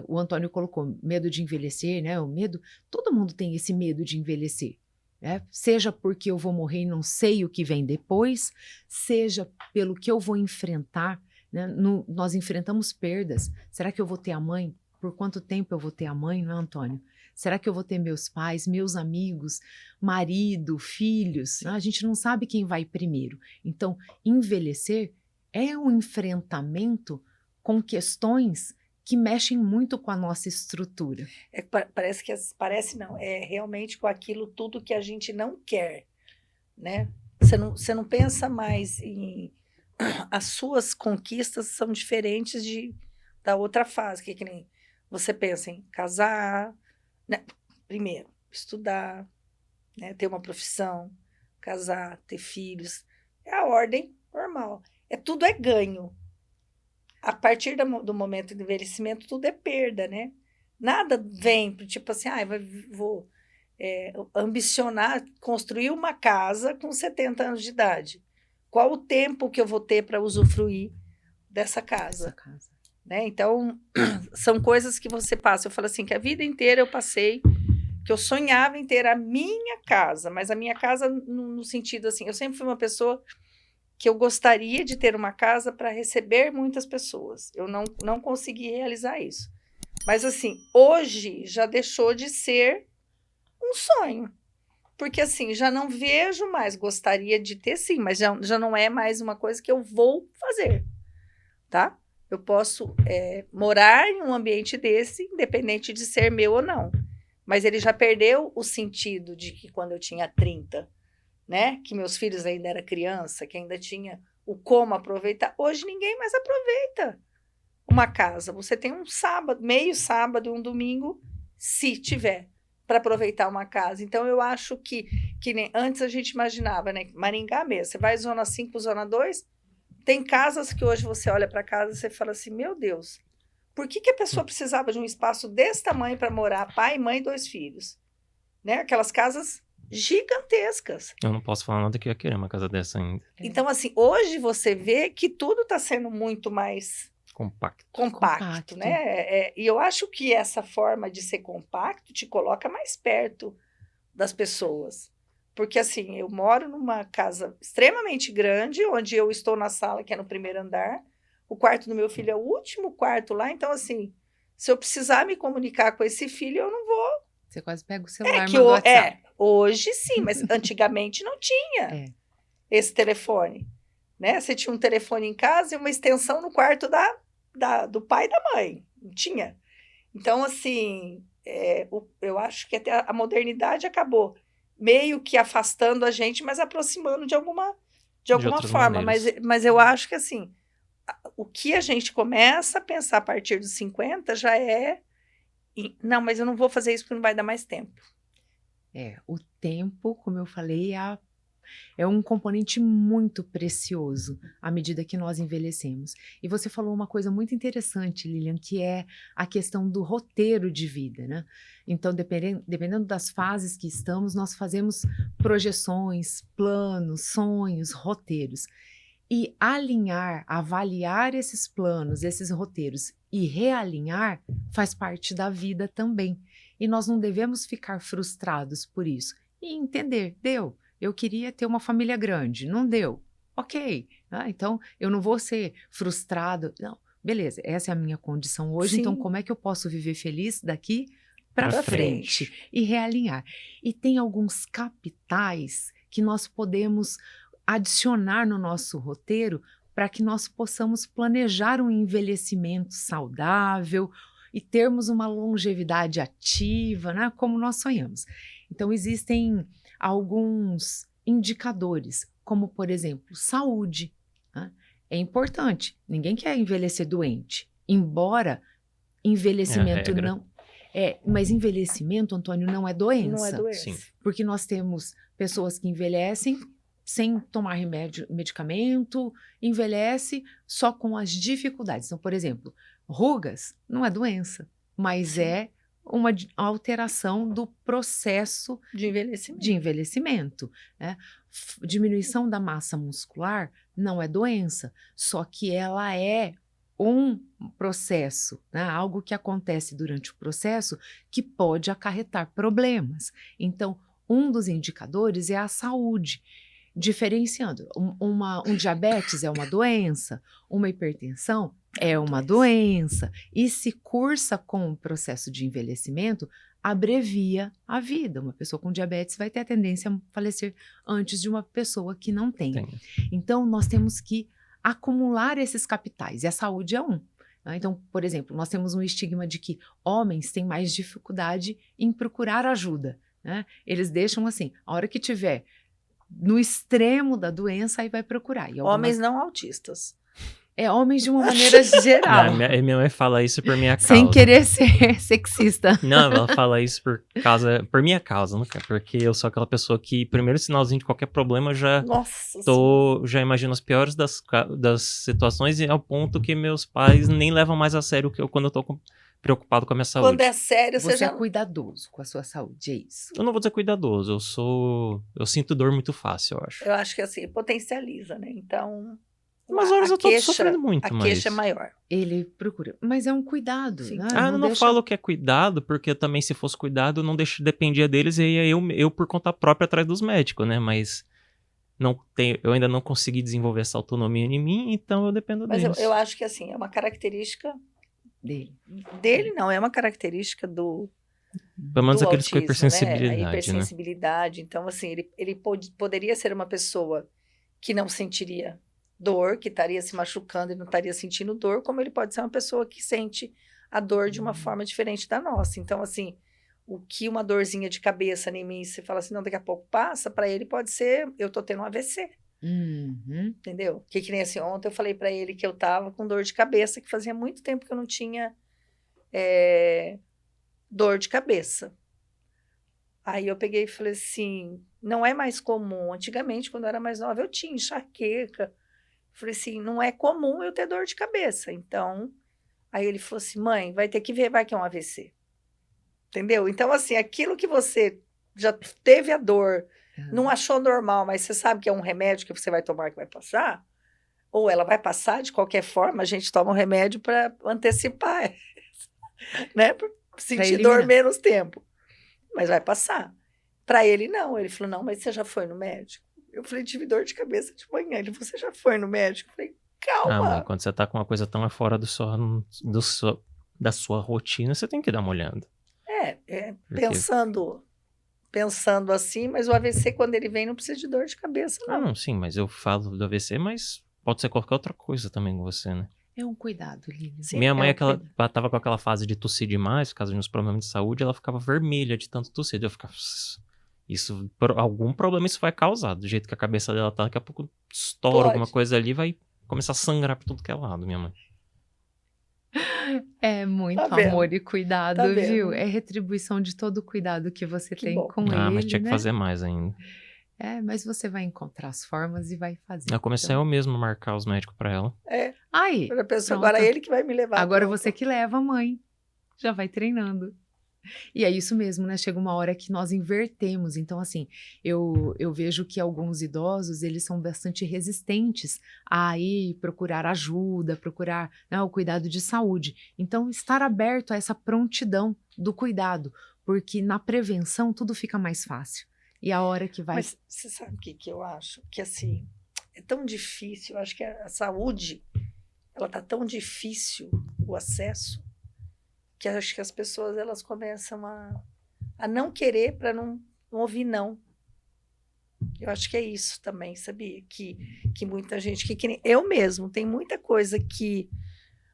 o Antônio colocou medo de envelhecer, né? O medo, todo mundo tem esse medo de envelhecer, né? Seja porque eu vou morrer e não sei o que vem depois, seja pelo que eu vou enfrentar, né? Nós enfrentamos perdas. Será que eu vou ter a mãe? Por quanto tempo eu vou ter a mãe, não é, Antônio? Será que eu vou ter meus pais, meus amigos, marido, filhos? A gente não sabe quem vai primeiro. Então, envelhecer é um enfrentamento com questões que mexem muito com a nossa estrutura. Parece não, é realmente com aquilo tudo que a gente não quer, né? Você não pensa mais em... As suas conquistas são diferentes da outra fase, que nem você pensa em casar, né? Primeiro, estudar, né? Ter uma profissão, casar, ter filhos. É a ordem normal. Tudo é ganho. A partir do momento do envelhecimento, tudo é perda, né? Nada vem, tipo assim, vou ambicionar construir uma casa com 70 anos de idade. Qual o tempo que eu vou ter para usufruir dessa casa? Né? Então, são coisas que você passa. Eu falo assim, que a vida inteira eu passei, que eu sonhava em ter a minha casa, mas a minha casa no sentido assim, eu sempre fui uma pessoa que eu gostaria de ter uma casa para receber muitas pessoas. Eu não consegui realizar isso. Mas, assim, hoje já deixou de ser um sonho. Porque, assim, já não vejo mais. Gostaria de ter, sim, mas já não é mais uma coisa que eu vou fazer, tá? Eu posso morar em um ambiente desse, independente de ser meu ou não. Mas ele já perdeu o sentido de que quando eu tinha 30... né? Que meus filhos ainda eram criança, que ainda tinha o como aproveitar. Hoje ninguém mais aproveita uma casa. Você tem um sábado, meio sábado, um domingo, se tiver, para aproveitar uma casa. Então, eu acho que nem antes a gente imaginava, né? Maringá mesmo, você vai zona 5, zona 2, tem casas que hoje você olha para casa e você fala assim, meu Deus, por que a pessoa precisava de um espaço desse tamanho para morar, pai, mãe e 2 filhos? Né? Aquelas casas gigantescas. Eu não posso falar nada que eu ia querer uma casa dessa ainda. Então, assim, hoje você vê que tudo está sendo muito mais compacto, né? E eu acho que essa forma de ser compacto te coloca mais perto das pessoas. Porque, assim, eu moro numa casa extremamente grande, onde eu estou na sala, que é no primeiro andar. O quarto do meu filho é o último quarto lá. Então, assim, se eu precisar me comunicar com esse filho, eu não vou. Você quase pega o celular e manda o WhatsApp. Hoje sim, mas antigamente não tinha esse telefone, né? Você tinha um telefone em casa e uma extensão no quarto do pai e da mãe, não tinha. Então, assim, eu acho que até a modernidade acabou meio que afastando a gente, mas aproximando de alguma de alguma outras forma. maneiras. Mas eu acho que, assim, o que a gente começa a pensar a partir dos 50 já é... Não, mas eu não vou fazer isso porque não vai dar mais tempo. O tempo, como eu falei, é um componente muito precioso à medida que nós envelhecemos. E você falou uma coisa muito interessante, Lilian, que é a questão do roteiro de vida, né? Então, dependendo das fases que estamos, nós fazemos projeções, planos, sonhos, roteiros. E alinhar, avaliar esses planos, esses roteiros e realinhar faz parte da vida também. E nós não devemos ficar frustrados por isso. E entender, eu queria ter uma família grande, não deu. Ok, então eu não vou ser frustrado. Não, beleza, essa é a minha condição hoje, Sim. então como é que eu posso viver feliz daqui para Pra frente? E realinhar. E tem alguns capitais que nós podemos adicionar no nosso roteiro para que nós possamos planejar um envelhecimento saudável e termos uma longevidade ativa, né, como nós sonhamos. Então, existem alguns indicadores, como, por exemplo, saúde. Né? É importante, ninguém quer envelhecer doente, embora envelhecimento regra. não... mas envelhecimento, Antônio, não é doença. Não é doença. Sim. Porque nós temos pessoas que envelhecem sem tomar medicamento, envelhece só com as dificuldades. Então, por exemplo, rugas não é doença, mas é uma alteração do processo De envelhecimento. de envelhecimento. Né? Diminuição da massa muscular não é doença, só que ela é um processo, né? Algo que acontece durante o processo que pode acarretar problemas. Então, um dos indicadores é a saúde. Diferenciando, um diabetes é uma doença, uma hipertensão é uma doença, e se cursa com o processo de envelhecimento, abrevia a vida. Uma pessoa com diabetes vai ter a tendência a falecer antes de uma pessoa que não tem. Então, nós temos que acumular esses capitais, e a saúde é um. Né? Então, por exemplo, nós temos um estigma de que homens têm mais dificuldade em procurar ajuda. Né? Eles deixam assim, a hora que tiver no extremo da doença, aí vai procurar. E Homens não autistas. Homens de uma maneira geral. Minha mãe fala isso por minha causa. Sem querer ser sexista. Não, ela fala isso por minha causa, não quer? Porque eu sou aquela pessoa que, primeiro sinalzinho de qualquer problema, já já imagino as piores das situações, e ao ponto que meus pais nem levam mais a sério que eu quando eu tô preocupado com a minha saúde. Quando é sério, Você já... é cuidadoso com a sua saúde, é isso? Eu não vou dizer cuidadoso, eu sinto dor muito fácil, eu acho. Eu acho que assim, potencializa, né? Então... Umas horas eu tô sofrendo muito, a queixa é maior. Ele procura, mas é um cuidado. Sim. Né? Não falo que é cuidado, porque também se fosse cuidado, não dependia deles, e aí eu por conta própria atrás dos médicos, né? Mas eu ainda não consegui desenvolver essa autonomia em mim, então eu dependo deles. Mas eu acho que assim, é uma característica dele não, é uma característica do pelo menos do aqueles com autismo, hipersensibilidade, né? A né? hipersensibilidade. Então, assim, ele poderia ser uma pessoa que não sentiria dor, que estaria se machucando e não estaria sentindo dor, como ele pode ser uma pessoa que sente a dor de uma forma diferente da nossa. Então, assim, o que uma dorzinha de cabeça em mim, você fala assim, não, daqui a pouco passa, para ele pode ser, eu tô tendo um AVC. Entendeu? Que nem assim, ontem eu falei para ele que eu tava com dor de cabeça, que fazia muito tempo que eu não tinha dor de cabeça. Aí eu peguei e falei assim, não é mais comum. Antigamente, quando eu era mais nova, eu tinha enxaqueca. Falei assim, não é comum eu ter dor de cabeça. Então, aí ele falou assim, mãe, vai ter que ver, vai que é um AVC. Entendeu? Então, assim, aquilo que você já teve a dor, não achou normal, mas você sabe que é um remédio que você vai tomar que vai passar, ou ela vai passar de qualquer forma, a gente toma um remédio para antecipar, né? Pra sentir dor menos tempo. Mas vai passar. Para ele, não. Ele falou, não, mas você já foi no médico? Eu falei, tive dor de cabeça de manhã. Ele falou, você já foi no médico? Eu falei, calma. Mãe, quando você tá com uma coisa tão fora da sua rotina, você tem que dar uma olhada. Pensando assim, mas o AVC, quando ele vem, não precisa de dor de cabeça, não. Não, sim, mas eu falo do AVC, mas pode ser qualquer outra coisa também com você, né? É um cuidado, Lilian. Minha mãe, ela tava com aquela fase de tossir demais, por causa de uns problemas de saúde, ela ficava vermelha de tanto tossir. Eu ficava... Isso, algum problema isso vai causar. Do jeito que a cabeça dela tá, daqui a pouco estoura Pode. alguma coisa ali, vai começar a sangrar pra tudo que é lado, minha mãe. É muito Tá vendo? amor e cuidado, Tá viu? vendo? É retribuição de todo o cuidado que você Que tem bom. com Ah, mas ele, tinha que né? fazer mais ainda. É, mas você vai encontrar as formas e vai fazer. Eu comecei Então, eu mesmo a marcar os médicos pra ela. aí, Agora a pessoa, pronto. agora é ele que vai me levar. Agora pronto. você que leva a mãe. Já vai treinando. E é isso mesmo, né? Chega uma hora que nós invertemos. Então, assim, eu vejo que alguns idosos, eles são bastante resistentes a ir procurar ajuda, procurar, né, o cuidado de saúde. Então, estar aberto a essa prontidão do cuidado, porque na prevenção tudo fica mais fácil. E a hora que vai... Mas você sabe o que eu acho? Que assim, é tão difícil. Eu acho que a saúde, ela tá tão difícil, o acesso, que eu acho que as pessoas elas começam a não querer para não ouvir não. Eu acho que é isso também, sabia? Que muita gente, que nem eu mesmo, tem muita coisa que...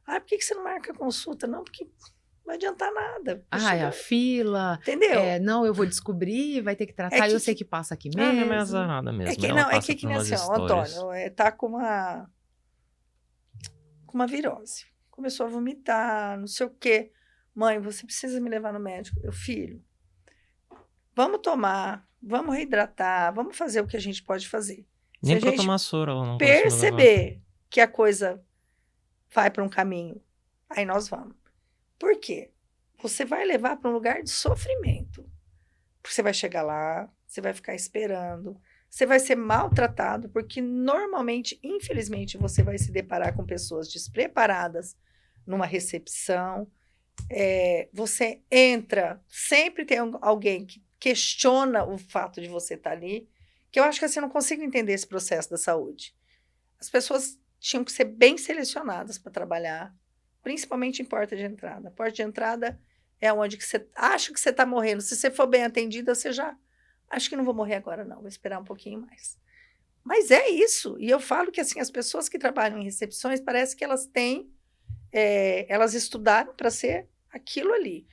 Ah, por que você não marca consulta? Não, porque não vai adiantar nada. Ah, é a fila. Entendeu? Não, eu vou descobrir, vai ter que tratar. Eu sei que passa aqui Ah, minha mãe é mesmo. azarada mesmo. É que, ela não, passa é que por nem umas assim, ó, o histórias. Antônio tá com uma virose. Começou a vomitar, não sei o quê. Mãe, você precisa me levar no médico. Eu, filho, vamos tomar, vamos reidratar, vamos fazer o que a gente pode fazer. Nem Se pra a gente tomar soro ela não conseguiu levar. perceber que a coisa vai para um caminho, aí nós vamos. Por quê? Você vai levar para um lugar de sofrimento. Você vai chegar lá, você vai ficar esperando, você vai ser maltratado, porque normalmente, infelizmente, você vai se deparar com pessoas despreparadas numa recepção. Você entra, sempre tem alguém que questiona o fato de você estar ali, que eu acho que assim, eu não consigo entender esse processo da saúde. As pessoas tinham que ser bem selecionadas para trabalhar, principalmente em porta de entrada. A porta de entrada é onde que você acha que você está morrendo. Se você for bem atendida, você já... Acho que não vou morrer agora, não. Vou esperar um pouquinho mais. Mas é isso. E eu falo que assim, as pessoas que trabalham em recepções, parece que elas têm... elas estudaram para ser aquilo ali.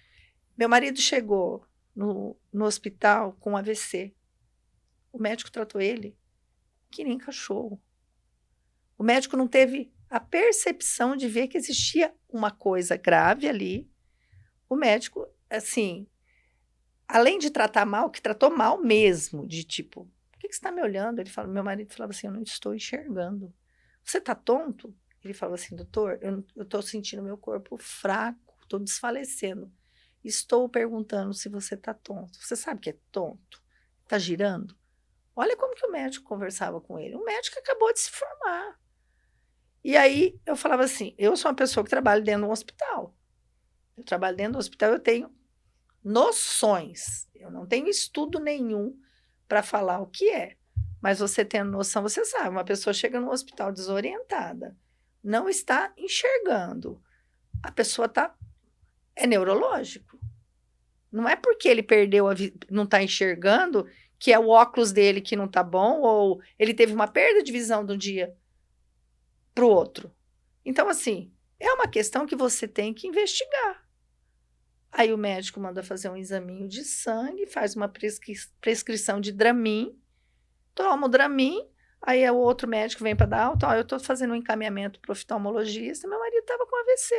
Meu marido chegou no hospital com AVC. O médico tratou ele que nem cachorro. O médico não teve a percepção de ver que existia uma coisa grave ali. O médico, assim, além de tratar mal, que tratou mal mesmo, de tipo, por que você está me olhando? Meu marido falava assim, eu não estou enxergando. Você está tonto? Ele falava assim, doutor, eu estou sentindo meu corpo fraco, estou desfalecendo. Estou perguntando se você está tonto. Você sabe que é tonto? Está girando? Olha como que o médico conversava com ele. O médico acabou de se formar. E aí eu falava assim, eu sou uma pessoa que trabalha dentro de um hospital. Eu trabalho dentro do hospital, eu tenho noções. Eu não tenho estudo nenhum para falar o que é. Mas você tendo noção, você sabe, uma pessoa chega no hospital desorientada, não está enxergando. A pessoa é neurológico. Não é porque ele perdeu, não está enxergando, que é o óculos dele que não está bom, ou ele teve uma perda de visão de um dia para o outro. Então, assim, é uma questão que você tem que investigar. Aí o médico manda fazer um examinho de sangue, faz uma prescrição de Dramin, toma o Dramin, aí o outro médico vem para dar alta, eu estou fazendo um encaminhamento para o oftalmologista, meu marido estava com AVC.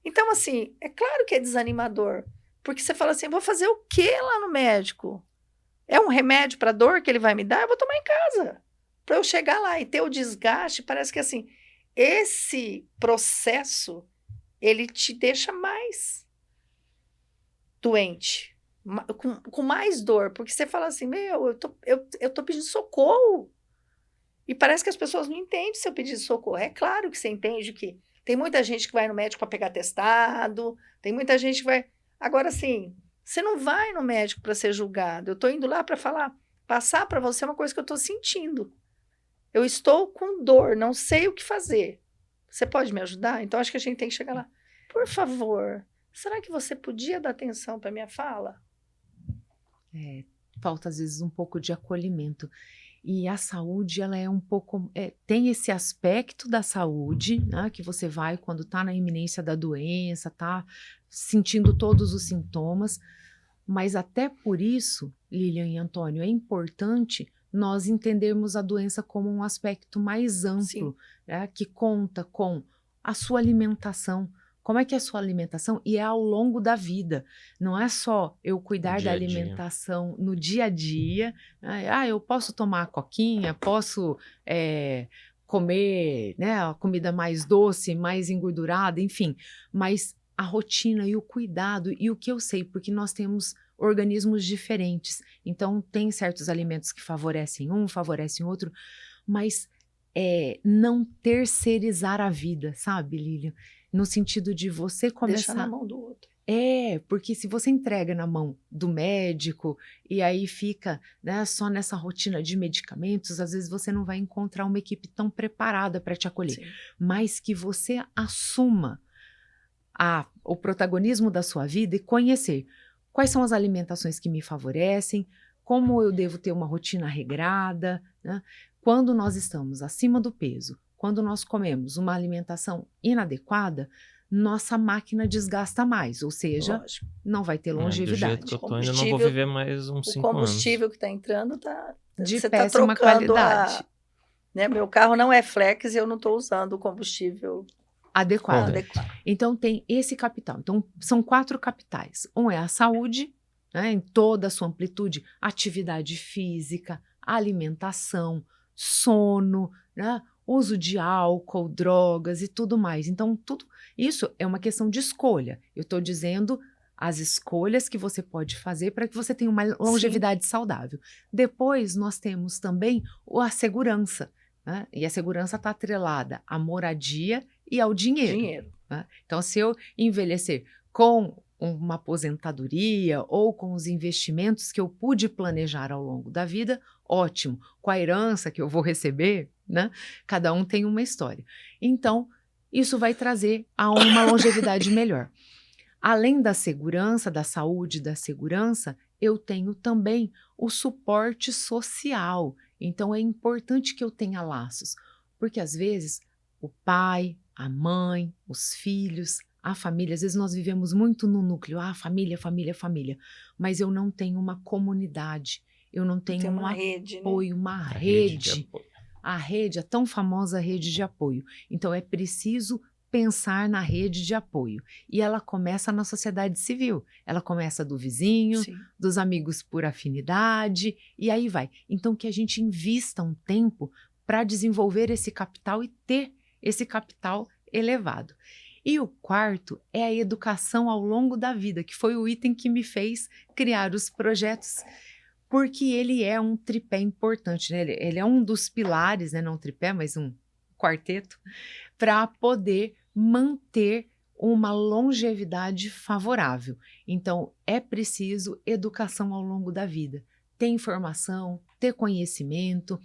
Então, assim, é claro que é desanimador, porque você fala assim, vou fazer o que lá no médico? É um remédio para dor que ele vai me dar? Eu vou tomar em casa. Para eu chegar lá e ter o desgaste, parece que assim, esse processo, ele te deixa mais doente, com mais dor, porque você fala assim, eu tô pedindo socorro. E parece que as pessoas não entendem se eu pedir socorro. É claro que você entende que tem muita gente que vai no médico para pegar atestado, tem muita gente que vai... Agora, assim, você não vai no médico para ser julgado. Eu estou indo lá para passar para você uma coisa que eu estou sentindo. Eu estou com dor, não sei o que fazer. Você pode me ajudar? Então, acho que a gente tem que chegar lá. Por favor, será que você podia dar atenção para minha fala? Falta, às vezes, um pouco de acolhimento. E a saúde, ela é um pouco... tem esse aspecto da saúde, né, que você vai quando está na iminência da doença, está sentindo todos os sintomas, Mas até por isso, Lilian e Antônio, é importante nós entendermos a doença como um aspecto mais amplo, né, que conta com a sua alimentação. Como é que é a sua alimentação? E é ao longo da vida. Não é só eu cuidar da alimentação no dia a dia. Né? Eu posso tomar coquinha, posso comer, né, a comida mais doce, mais engordurada, enfim. Mas a rotina e o cuidado e o que eu sei, porque nós temos organismos diferentes. Então, tem certos alimentos que favorecem um, favorecem outro, mas não terceirizar a vida, sabe, Lilian? No sentido de você começar... Deixar na mão do outro. Porque se você entrega na mão do médico e aí fica, né, só nessa rotina de medicamentos, às vezes você não vai encontrar uma equipe tão preparada para te acolher. Sim. Mas que você assuma o protagonismo da sua vida e conhecer quais são as alimentações que me favorecem, como eu devo ter uma rotina regrada, né? Quando nós estamos acima do peso, quando nós comemos uma alimentação inadequada, nossa máquina desgasta mais, ou seja, Lógico. não vai ter longevidade. Do jeito que eu tô indo, eu não vou viver mais uns 5 anos. O combustível que está entrando de você péssima qualidade. Né? Meu carro não é flex e eu não estou usando o combustível adequado. Então tem esse capital. Então são 4 capitais. Um é a saúde, né, em toda a sua amplitude, atividade física, alimentação, sono, né, uso de álcool, drogas e tudo mais. Então tudo isso é uma questão de escolha. Eu estou dizendo as escolhas que você pode fazer para que você tenha uma longevidade saudável. Depois nós temos também a segurança, né? E a segurança está atrelada à moradia e ao dinheiro. Né? Então, se eu envelhecer com uma aposentadoria ou com os investimentos que eu pude planejar ao longo da vida, ótimo. Com a herança que eu vou receber, né? Cada um tem uma história. Então, isso vai trazer a uma longevidade melhor. Além da segurança, da saúde, da segurança, eu tenho também o suporte social. Então, é importante que eu tenha laços, porque às vezes o pai, a mãe, os filhos, a família, às vezes nós vivemos muito no núcleo, família, família, família, mas eu não tenho uma comunidade, eu não tenho um apoio, uma rede. A rede, a tão famosa rede de apoio. Então, é preciso pensar na rede de apoio. E ela começa na sociedade civil. Ela começa do vizinho, dos amigos por afinidade, e aí vai. Então, que a gente invista um tempo para desenvolver esse capital e ter esse capital elevado. E o quarto é a educação ao longo da vida, que foi o item que me fez criar os projetos, porque ele é um tripé importante, né? Ele é um dos pilares, né? Não um tripé, mas um quarteto, para poder manter uma longevidade favorável. Então, é preciso educação ao longo da vida, ter informação, ter conhecimento.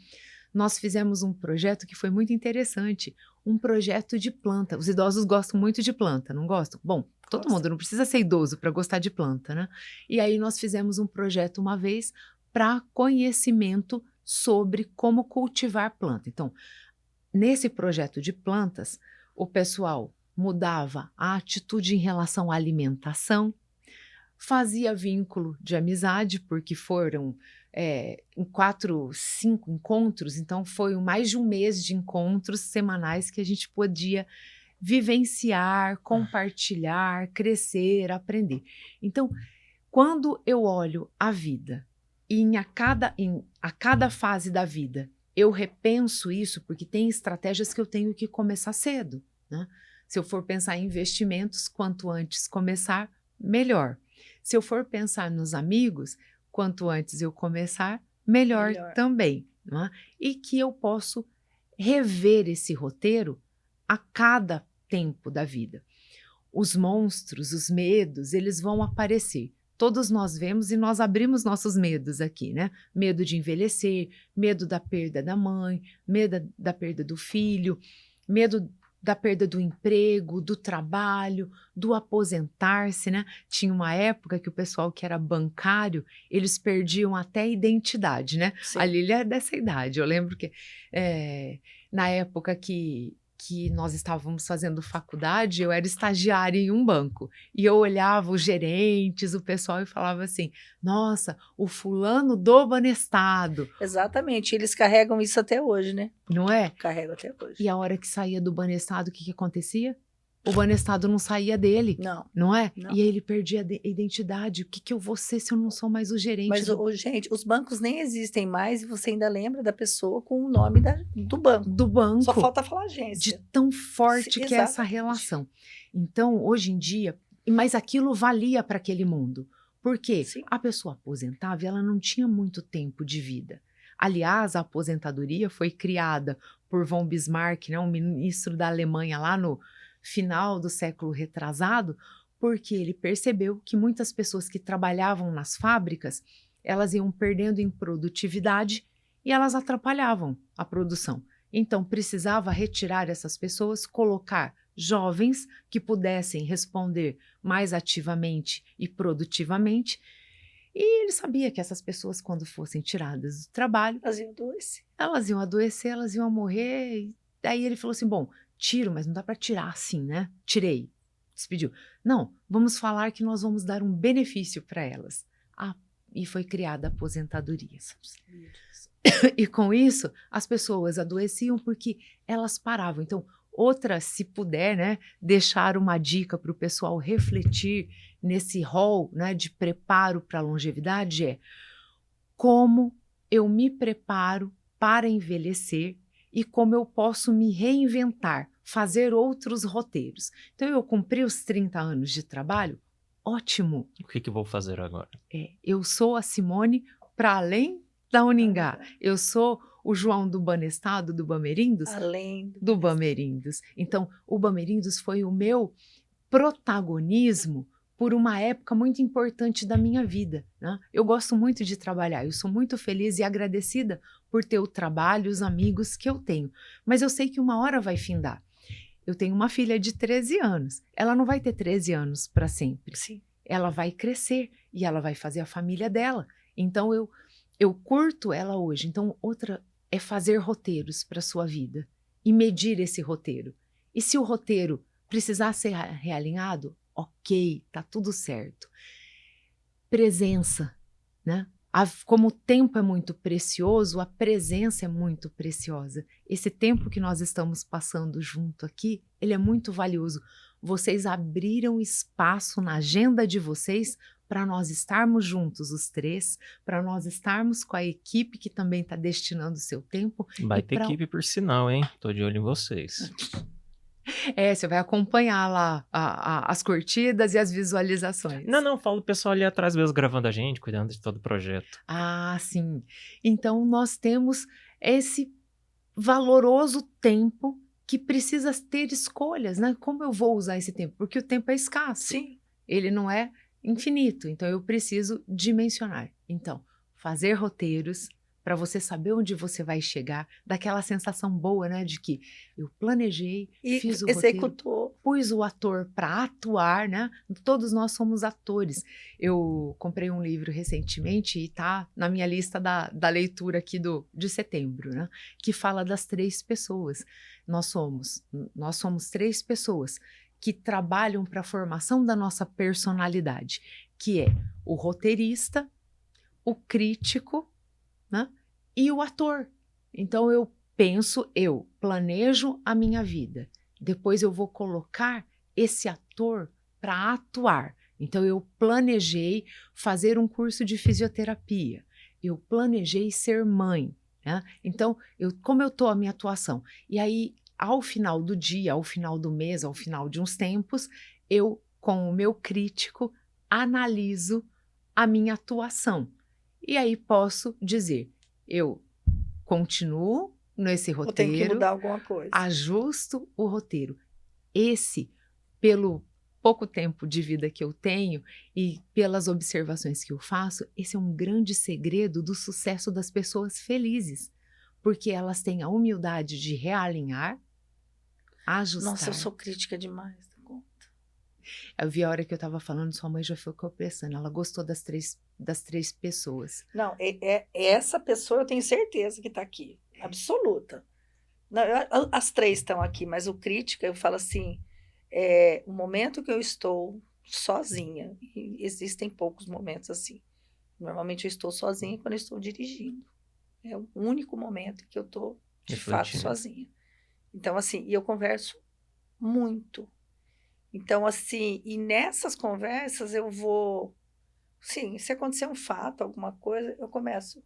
Nós fizemos um projeto que foi muito interessante, um projeto de planta. Os idosos gostam muito de planta, não gostam? Bom, todo mundo não precisa ser idoso para gostar de planta, né? E aí nós fizemos um projeto uma vez para conhecimento sobre como cultivar planta. Então, nesse projeto de plantas, o pessoal mudava a atitude em relação à alimentação, fazia vínculo de amizade, porque foram 4, 5 encontros, então foi mais de um mês de encontros semanais que a gente podia vivenciar, compartilhar, crescer, aprender. Então, quando eu olho a vida e a cada fase da vida, eu repenso isso, porque tem estratégias que eu tenho que começar cedo, né? Se eu for pensar em investimentos, quanto antes começar, melhor. Se eu for pensar nos amigos, quanto antes eu começar, melhor. Também. Né? E que eu posso rever esse roteiro a cada tempo da vida. Os monstros, os medos, eles vão aparecer. Todos nós vemos e nós abrimos nossos medos aqui, né? Medo de envelhecer, medo da perda da mãe, medo da perda do filho, medo da perda do emprego, do trabalho, do aposentar-se, né? Tinha uma época que o pessoal que era bancário, eles perdiam até a identidade, né? A Lília é dessa idade. Eu lembro que na época que que nós estávamos fazendo faculdade, eu era estagiária em um banco. E eu olhava os gerentes, o pessoal, e falava assim, nossa, o fulano do Banestado. Exatamente, eles carregam isso até hoje, né? Não é? Carregam até hoje. E a hora que saía do Banestado, o que acontecia? O Banestado não saía dele, não é? Não. E aí ele perdia a identidade. O que eu vou ser se eu não sou mais o gerente? Mas, gente, os bancos nem existem mais e você ainda lembra da pessoa com o nome do banco. Do banco. Só falta falar agência. De tão forte Sim, que é essa relação. Então, hoje em dia, mas aquilo valia para aquele mundo. Por quê? Sim. A pessoa aposentava, ela não tinha muito tempo de vida. Aliás, a aposentadoria foi criada por von Bismarck, né, um ministro da Alemanha lá no final do século retrasado, porque ele percebeu que muitas pessoas que trabalhavam nas fábricas, elas iam perdendo em produtividade e elas atrapalhavam a produção. Então, precisava retirar essas pessoas, colocar jovens que pudessem responder mais ativamente e produtivamente. E ele sabia que essas pessoas, quando fossem tiradas do trabalho, elas iam adoecer. Elas iam adoecer, elas iam morrer. E daí ele falou assim, bom, tiro, mas não dá para tirar assim, né? Tirei, despediu. Não, vamos falar que nós vamos dar um benefício para elas. E foi criada a aposentadoria. E com isso, as pessoas adoeciam porque elas paravam. Então, outra, se puder, né, deixar uma dica para o pessoal refletir nesse rol, né, de preparo para a longevidade é como eu me preparo para envelhecer e como eu posso me reinventar, fazer outros roteiros. Então, eu cumpri os 30 anos de trabalho, ótimo. O que eu vou fazer agora? Eu sou a Simone para além da Uningá. Eu sou o João do Banestado, do Bamerindos. Além do Bamerindos. Então, o Bamerindos foi o meu protagonismo por uma época muito importante da minha vida, né? Eu gosto muito de trabalhar, eu sou muito feliz e agradecida por ter o trabalho e os amigos que eu tenho. Mas eu sei que uma hora vai findar. Eu tenho uma filha de 13 anos. Ela não vai ter 13 anos para sempre. Sim. Ela vai crescer e ela vai fazer a família dela. Então, eu curto ela hoje. Então, outra é fazer roteiros para a sua vida e medir esse roteiro. E se o roteiro precisar ser realinhado, ok, tá tudo certo. Presença, né? Como o tempo é muito precioso, a presença é muito preciosa. Esse tempo que nós estamos passando junto aqui, ele é muito valioso. Vocês abriram espaço na agenda de vocês para nós estarmos juntos, os três, para nós estarmos com a equipe que também está destinando o seu tempo. Vai ter equipe por sinal, hein? Tô de olho em vocês. Você vai acompanhar lá as curtidas e as visualizações. Não, falo o pessoal ali atrás mesmo gravando a gente, cuidando de todo o projeto. Ah, sim. Então, nós temos esse valoroso tempo que precisa ter escolhas, né? Como eu vou usar esse tempo? Porque o tempo é escasso. Sim. Ele não é infinito, então eu preciso dimensionar. Então, fazer roteiros para você saber onde você vai chegar, daquela sensação boa, né, de que eu planejei, fiz o executou. Roteiro, pus o ator para atuar, né? Todos nós somos atores. Eu comprei um livro recentemente e tá na minha lista da leitura aqui de setembro, né? Que fala das 3 pessoas. Nós somos 3 pessoas que trabalham para a formação da nossa personalidade, que é o roteirista, o crítico, né? E o ator. Então, eu planejo a minha vida. Depois eu vou colocar esse ator para atuar. Então, eu planejei fazer um curso de fisioterapia. Eu planejei ser mãe, né? Então, como eu estou a minha atuação? E aí, ao final do dia, ao final do mês, ao final de uns tempos, eu, com o meu crítico, analiso a minha atuação. E aí posso dizer, eu continuo nesse roteiro, tem que mudar alguma coisa. Ajusto o roteiro. Esse, pelo pouco tempo de vida que eu tenho e pelas observações que eu faço, esse é um grande segredo do sucesso das pessoas felizes, porque elas têm a humildade de realinhar, ajustar. Nossa, eu sou crítica demais. Eu vi a hora que eu estava falando, sua mãe já ficou pressando. Ela gostou das três pessoas. Não, essa pessoa eu tenho certeza que está aqui. Absoluta. Não, as três estão aqui, mas o crítica, eu falo assim, o momento que eu estou sozinha, e existem poucos momentos assim. Normalmente eu estou sozinha quando eu estou dirigindo. É o único momento que eu estou, de fato, Refletindo. sozinha. Então, assim, e eu converso muito. Então, assim, e nessas conversas eu vou... Sim, se acontecer um fato, alguma coisa, eu começo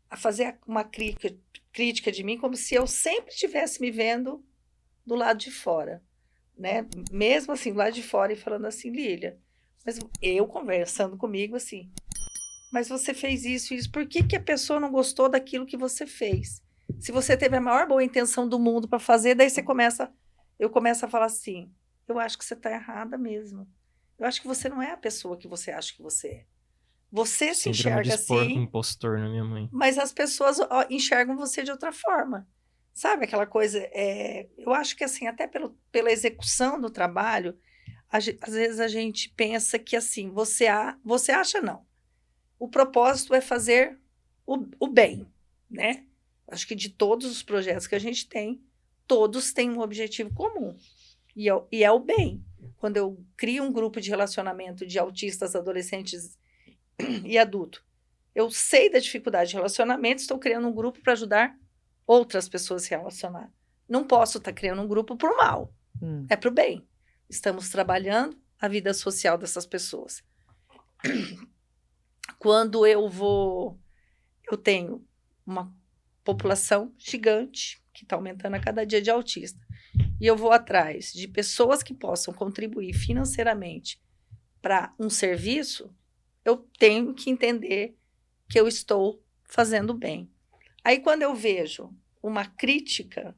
a fazer uma crítica de mim como se eu sempre estivesse me vendo do lado de fora, né? Mesmo assim, do lado de fora e falando assim, Lília, mas eu conversando comigo assim, mas você fez isso e isso, por que que a pessoa não gostou daquilo que você fez? Se você teve a maior boa intenção do mundo para fazer, daí eu começo a falar assim, eu acho que você está errada mesmo. Eu acho que você não é a pessoa que você acha que você é. Você se Síndrome de enxerga assim, impostor na minha mãe. mas as pessoas enxergam você de outra forma. Sabe aquela coisa? Eu acho que assim, até pela execução do trabalho, às vezes a gente pensa que assim, você acha não. O propósito é fazer o bem, né? Acho que de todos os projetos que a gente tem, todos têm um objetivo comum. E é o bem. Quando eu crio um grupo de relacionamento de autistas, adolescentes e adultos, eu sei da dificuldade de relacionamento, estou criando um grupo para ajudar outras pessoas a se relacionar. Não posso estar criando um grupo para o mal, é para o bem. Estamos trabalhando a vida social dessas pessoas. Quando eu tenho uma população gigante, que está aumentando a cada dia de autista, e eu vou atrás de pessoas que possam contribuir financeiramente para um serviço, eu tenho que entender que eu estou fazendo bem. Aí, quando eu vejo uma crítica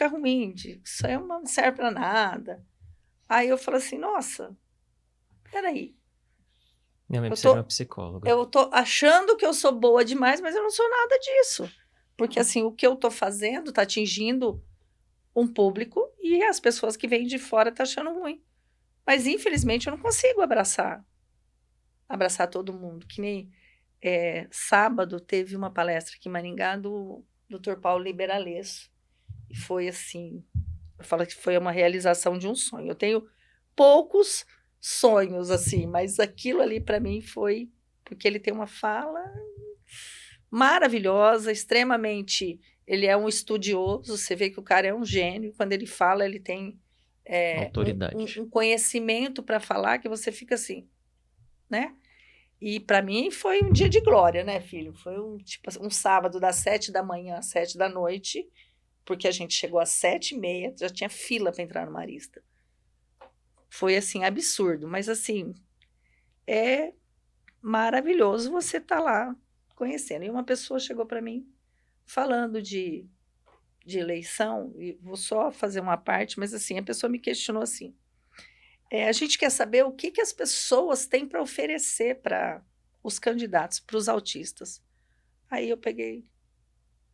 ruim, de isso aí não serve para nada, aí eu falo assim, nossa, peraí. Minha mãe precisa de uma psicóloga. Eu tô achando que eu sou boa demais, mas eu não sou nada disso. Porque, assim, o que eu tô fazendo tá atingindo um público e as pessoas que vêm de fora tá achando ruim. Mas, infelizmente, eu não consigo abraçar todo mundo. Que nem sábado teve uma palestra aqui em Maringá do Dr. Paulo Liberalesso. E foi assim, eu falo que foi uma realização de um sonho. Eu tenho poucos sonhos, assim, mas aquilo ali para mim foi, porque ele tem uma fala maravilhosa, extremamente, ele é um estudioso, você vê que o cara é um gênio, quando ele fala, ele tem autoridade. Um conhecimento para falar que você fica assim, né? E para mim foi um dia de glória, né, filho? Foi um sábado das 7 da manhã às 7 da noite, porque a gente chegou às 7h30, já tinha fila para entrar no Marista. Foi, assim, absurdo, mas, assim, é maravilhoso você estar lá conhecendo. E uma pessoa chegou para mim falando de eleição, e vou só fazer uma parte, mas, assim, a pessoa me questionou assim, a gente quer saber o que as pessoas têm para oferecer para os candidatos, para os autistas. Aí eu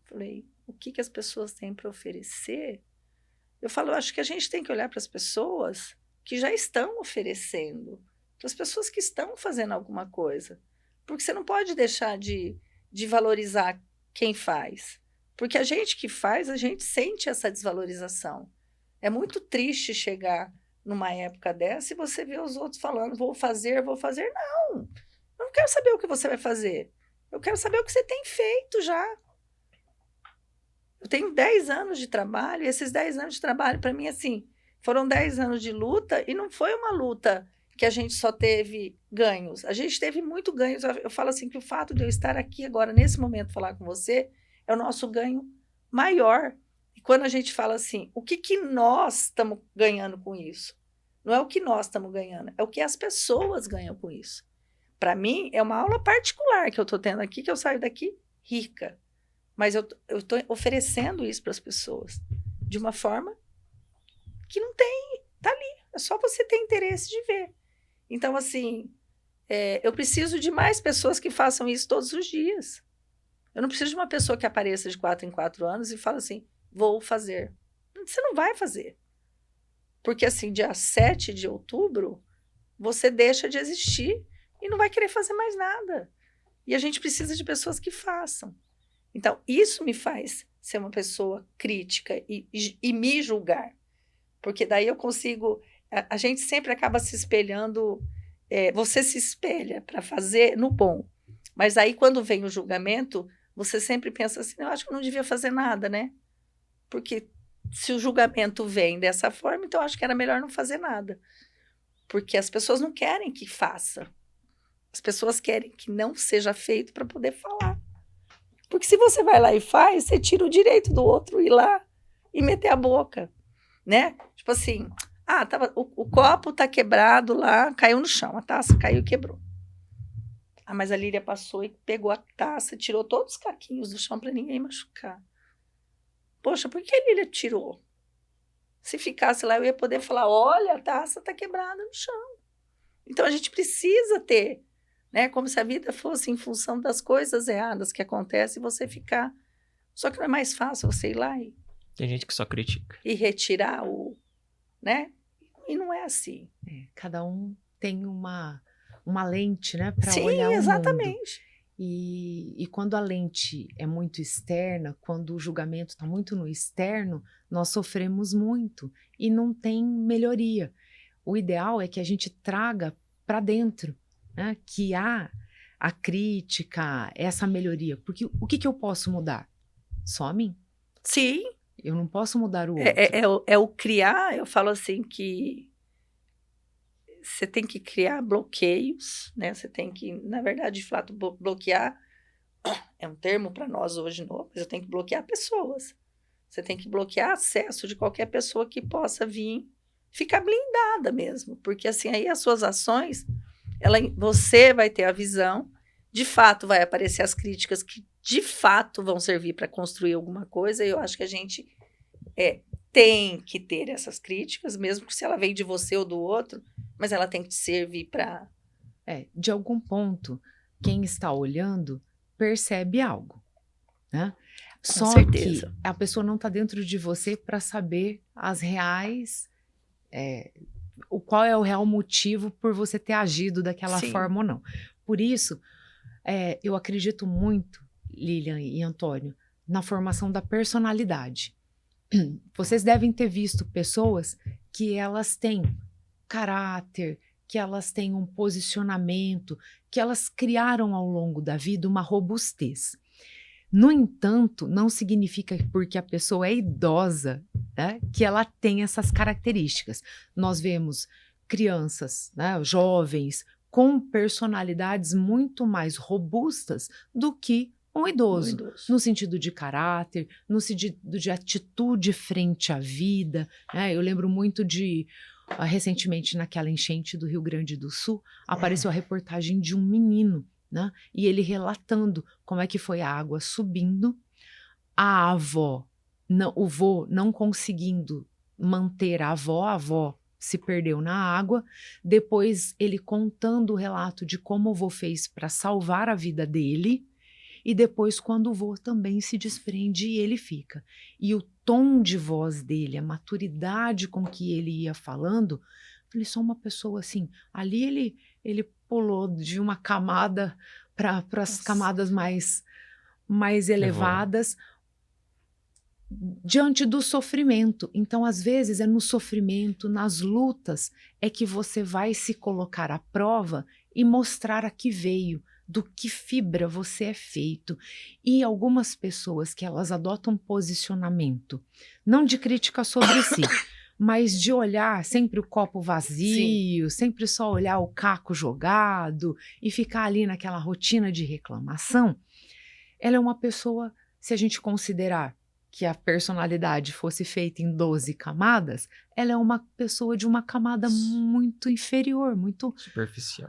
falei, o que as pessoas têm para oferecer? Eu falo, acho que a gente tem que olhar para as pessoas que já estão oferecendo, para as pessoas que estão fazendo alguma coisa. Porque você não pode deixar de valorizar quem faz. Porque a gente que faz, a gente sente essa desvalorização. É muito triste chegar numa época dessa e você vê os outros falando, vou fazer. Não, eu não quero saber o que você vai fazer. Eu quero saber o que você tem feito já. Eu tenho 10 anos de trabalho, e esses 10 anos de trabalho, para mim, assim, foram 10 anos de luta, e não foi uma luta que a gente só teve ganhos. A gente teve muito ganhos. Eu falo assim, que o fato de eu estar aqui agora, nesse momento, falar com você, é o nosso ganho maior. E quando a gente fala assim, o que nós estamos ganhando com isso? Não é o que nós estamos ganhando, é o que as pessoas ganham com isso. Para mim, é uma aula particular que eu estou tendo aqui, que eu saio daqui rica. Mas eu estou oferecendo isso para as pessoas de uma forma que não tem, está ali. É só você ter interesse de ver. Então, assim, eu preciso de mais pessoas que façam isso todos os dias. Eu não preciso de uma pessoa que apareça de 4 em 4 anos e fala assim, vou fazer. Você não vai fazer. Porque, assim, dia 7 de outubro, você deixa de existir e não vai querer fazer mais nada. E a gente precisa de pessoas que façam. Então, isso me faz ser uma pessoa crítica e me julgar. Porque daí eu consigo... A gente sempre acaba se espelhando... você se espelha para fazer no bom. Mas aí, quando vem o julgamento, você sempre pensa assim, eu acho que eu não devia fazer nada, né? Porque se o julgamento vem dessa forma, então eu acho que era melhor não fazer nada. Porque as pessoas não querem que faça. As pessoas querem que não seja feito para poder falar. Porque se você vai lá e faz, você tira o direito do outro ir lá e meter a boca, né? Tipo assim, o copo tá quebrado lá, caiu no chão, a taça caiu e quebrou. Mas a Lília passou e pegou a taça, tirou todos os caquinhos do chão para ninguém machucar. Poxa, por que a Lília tirou? Se ficasse lá, eu ia poder falar, olha, a taça tá quebrada no chão. Então, a gente precisa ter, né? Como se a vida fosse em função das coisas erradas que acontecem e você ficar... Só que não é mais fácil você ir lá Tem gente que só critica. e retirar né? E não é assim. Cada um tem uma lente, né, para Sim, olhar o mundo. exatamente. E quando a lente é muito externa, quando o julgamento está muito no externo, nós sofremos muito e não tem melhoria. O ideal é que a gente traga para dentro, né, que há a crítica, essa melhoria. Porque o que eu posso mudar? Só a mim. Sim. Eu não posso mudar o outro. É o criar, eu falo assim que você tem que criar bloqueios, né? Você tem que, na verdade, de fato, bloquear é um termo para nós hoje novo, mas eu tenho que bloquear pessoas. Você tem que bloquear acesso de qualquer pessoa que possa vir ficar blindada mesmo, porque assim aí as suas ações, você vai ter a visão, de fato vai aparecer as críticas que de fato vão servir para construir alguma coisa, e eu acho que a gente tem que ter essas críticas, mesmo que se ela vem de você ou do outro, mas ela tem que te servir para... De algum ponto, quem está olhando percebe algo, né? Com Só certeza. que a pessoa não está dentro de você para saber as reais... qual é o real motivo por você ter agido daquela Sim. forma ou não. Por isso, eu acredito muito, Lilian e Antônio, na formação da personalidade. Vocês devem ter visto pessoas que elas têm caráter, que elas têm um posicionamento, que elas criaram ao longo da vida uma robustez. No entanto, não significa porque a pessoa é idosa, né, que ela tem essas características. Nós vemos crianças, né, jovens, com personalidades muito mais robustas do que um idoso, no sentido de caráter, no sentido de atitude frente à vida, né? Eu lembro muito recentemente naquela enchente do Rio Grande do Sul, apareceu a reportagem de um menino, né? E ele relatando como é que foi a água subindo, a avó, o vô não conseguindo manter a avó se perdeu na água, depois ele contando o relato de como o vô fez para salvar a vida dele, e depois quando o vô também se desprende e ele fica. E o tom de voz dele, a maturidade com que ele ia falando, ele só uma pessoa assim, ali ele pulou de uma camada para as camadas mais elevadas, diante do sofrimento. Então, às vezes, é no sofrimento, nas lutas, é que você vai se colocar à prova e mostrar a que veio, do que fibra você é feito. E algumas pessoas que elas adotam posicionamento, não de crítica sobre si, mas de olhar sempre o copo vazio, sempre só olhar o caco jogado e ficar ali naquela rotina de reclamação, ela é uma pessoa, se a gente considerar que a personalidade fosse feita em 12 camadas, ela é uma pessoa de uma camada muito inferior, muito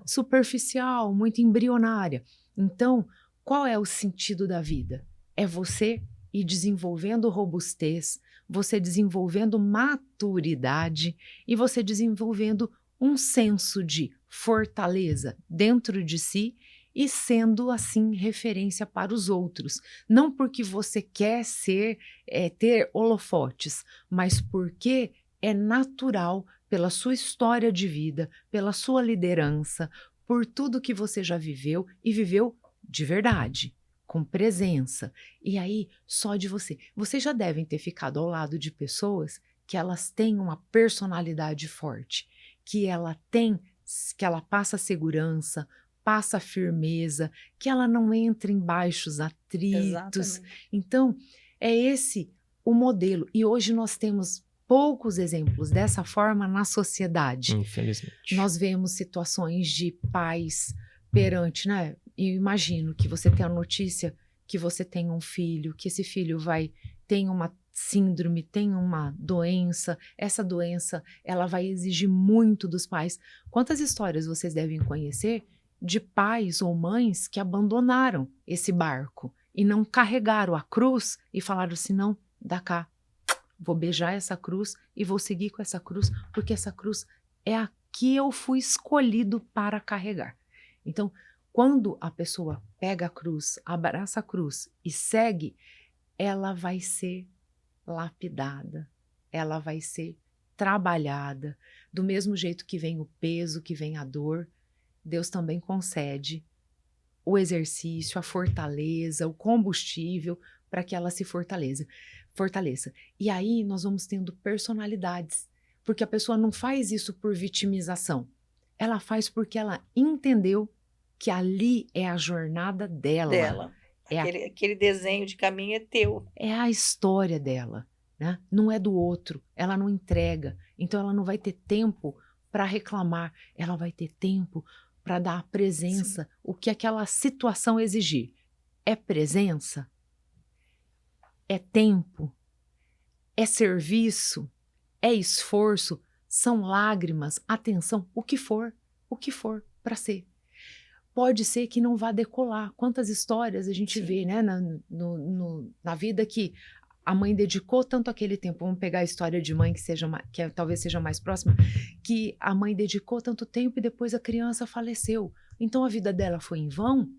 superficial, muito embrionária. Então, qual é o sentido da vida? É você ir desenvolvendo robustez, você desenvolvendo maturidade e você desenvolvendo um senso de fortaleza dentro de si e sendo, assim, referência para os outros. Não porque você quer ter holofotes, mas porque é natural, pela sua história de vida, pela sua liderança, por tudo que você já viveu e viveu de verdade. com presença. E aí, só de você. Vocês já devem ter ficado ao lado de pessoas que elas têm uma personalidade forte, que ela passa segurança, passa firmeza, que ela não entra em baixos atritos. Exatamente. Então, é esse o modelo. E hoje nós temos poucos exemplos dessa forma na sociedade. Infelizmente. Nós vemos situações de pais perante, né? Eu imagino que você tem a notícia que você tem um filho, que esse filho tem uma síndrome, tem uma doença, essa doença, ela vai exigir muito dos pais. Quantas histórias vocês devem conhecer de pais ou mães que abandonaram esse barco e não carregaram a cruz e falaram assim, não, dá cá, vou beijar essa cruz e vou seguir com essa cruz, porque essa cruz é a que eu fui escolhido para carregar. Então, quando a pessoa pega a cruz, abraça a cruz e segue, ela vai ser lapidada, ela vai ser trabalhada. Do mesmo jeito que vem o peso, que vem a dor, Deus também concede o exercício, a fortaleza, o combustível para que ela se fortaleça. E aí nós vamos tendo personalidades, porque a pessoa não faz isso por vitimização. Ela faz porque ela entendeu que ali é a jornada dela. Aquele desenho de caminho é teu. É a história dela, né? Não é do outro. Ela não entrega. Então ela não vai ter tempo para reclamar. Ela vai ter tempo para dar a presença, sim, o que aquela situação exigir. É presença? É tempo? É serviço? É esforço? São lágrimas? Atenção? O que for para ser. Pode ser que não vá decolar. Quantas histórias a gente, sim, vê, né, na vida que a mãe dedicou tanto aquele tempo. Vamos pegar a história de mãe que talvez seja mais próxima, que a mãe dedicou tanto tempo e depois a criança faleceu. Então a vida dela foi em vão?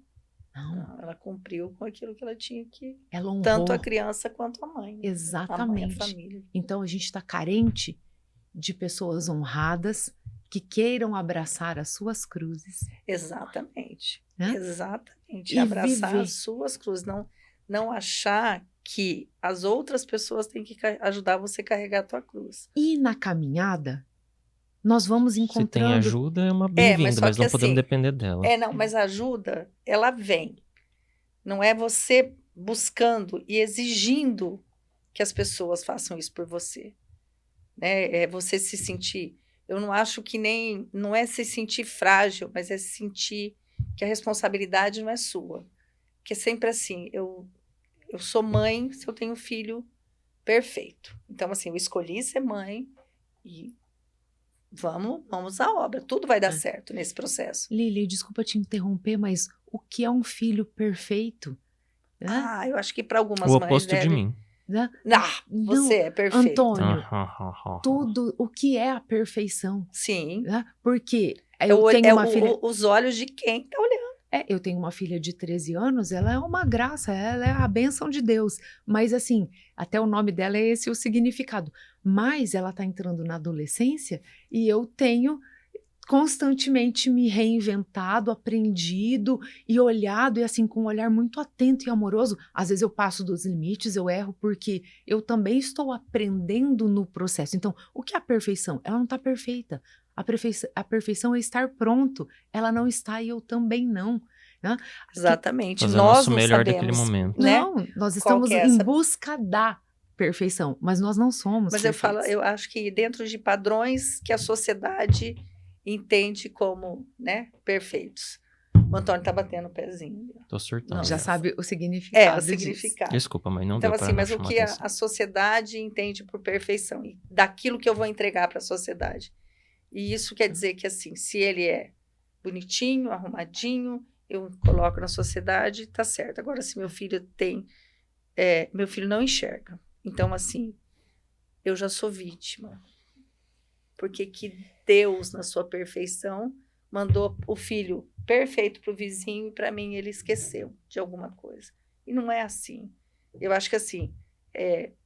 Não. Ela cumpriu com aquilo que ela tinha que. Ela honrou. Tanto a criança quanto a mãe. Exatamente. A mãe, a família. Então a gente está carente de pessoas honradas que queiram abraçar as suas cruzes. Exatamente. Né? Exatamente. E abraçar viver. As suas cruzes. Não achar que as outras pessoas têm que ajudar você a carregar a tua cruz. E na caminhada, nós vamos encontrando... Se tem ajuda, é uma bem-vinda, mas não podemos depender dela. Mas a ajuda, ela vem. Não é você buscando e exigindo que as pessoas façam isso por você. Né? É você se sentir... Eu não acho que nem... Não é se sentir frágil, mas é se sentir que a responsabilidade não é sua. Porque é sempre assim, eu sou mãe se eu tenho um filho perfeito. Então, assim, eu escolhi ser mãe e vamos à obra. Tudo vai dar certo nesse processo. Lili, desculpa te interromper, mas o que é um filho perfeito? Eu acho que para algumas mães... O oposto de mim. Você é perfeito. Antônio, tudo o que é a perfeição. Sim. Né? Porque eu tenho uma filha... Os olhos de quem está olhando. Eu tenho uma filha de 13 anos, ela é uma graça, ela é a bênção de Deus. Mas assim, até o nome dela é esse o significado. Mas ela está entrando na adolescência e eu tenho constantemente me reinventado, aprendido e olhado, e assim, com um olhar muito atento e amoroso. Às vezes eu passo dos limites, eu erro, porque eu também estou aprendendo no processo. Então, o que é a perfeição? Ela não está perfeita. A perfeição é estar pronto. Ela não está e eu também não. Né? Exatamente. Fazer nós o nosso melhor daquele momento. Né? Não, nós estamos em busca da perfeição, mas nós não somos perfeitos. Eu acho que dentro de padrões que a sociedade entende como, né, perfeitos. O Antônio tá batendo o pezinho. Tô surtando. Já sabe o significado. O significado. Desculpa, mas não então, deu assim, mas o que a sociedade entende por perfeição e daquilo que eu vou entregar para a sociedade. E isso quer dizer que, assim, se ele é bonitinho, arrumadinho, eu coloco na sociedade, tá certo. Agora, se meu filho meu filho não enxerga. Então, assim, eu já sou vítima. Porque que Deus, na sua perfeição, mandou o filho perfeito para o vizinho e para mim ele esqueceu de alguma coisa. E não é assim. Eu acho que, assim,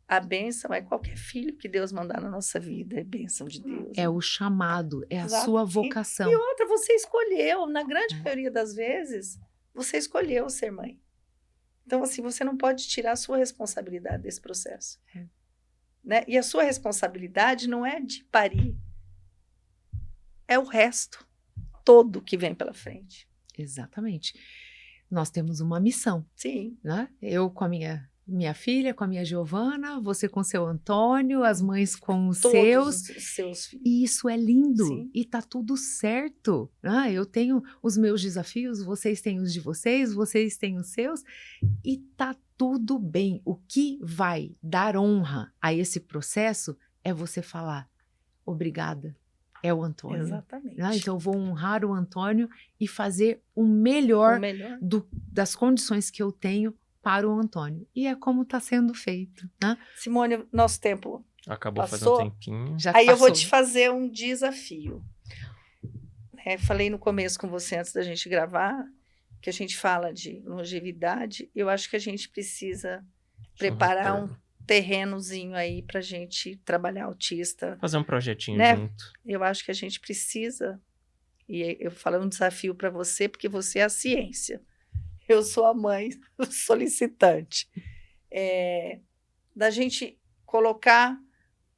a bênção é qualquer filho que Deus mandar na nossa vida, é bênção de Deus. É o chamado, é a sua vocação. E outra, você escolheu, na grande maioria das vezes, você escolheu ser mãe. Então, assim, você não pode tirar a sua responsabilidade desse processo. É. Né? E a sua responsabilidade não é de parir, é o resto todo que vem pela frente. Exatamente. Nós temos uma missão, Sim. né? Eu com a minha filha, com a minha Giovana, você com seu Antônio, as mães com os Todos seus. os seus filhos. E isso é lindo. Sim. E tá tudo certo. Né? Eu tenho os meus desafios, vocês têm os de vocês têm os seus. E tá tudo bem. O que vai dar honra a esse processo é você falar, obrigada, é o Antônio. Exatamente. Né? Então eu vou honrar o Antônio e fazer o melhor, das condições que eu tenho para o Antônio. E é como está sendo feito. Né? Simone, nosso tempo Acabou passou. fazendo um tempinho. Já Aí eu vou passou. te fazer um desafio. Falei no começo com você, antes da gente gravar, que a gente fala de longevidade. Eu acho que a gente precisa preparar um terrenozinho aí para a gente trabalhar autista. Fazer um projetinho né? junto. Eu acho que a gente precisa, e eu falo um desafio para você, porque você é a ciência. Eu sou a mãe solicitante. Da gente colocar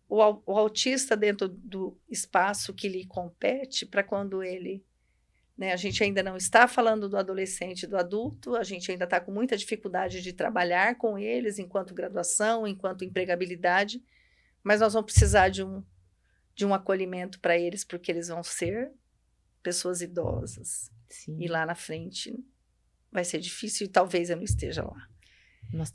o autista dentro do espaço que lhe compete, para quando ele... Né, a gente ainda não está falando do adolescente e do adulto, a gente ainda está com muita dificuldade de trabalhar com eles enquanto graduação, enquanto empregabilidade, mas nós vamos precisar de um acolhimento para eles, porque eles vão ser pessoas idosas. Sim. E lá na frente vai ser difícil e talvez eu não esteja lá.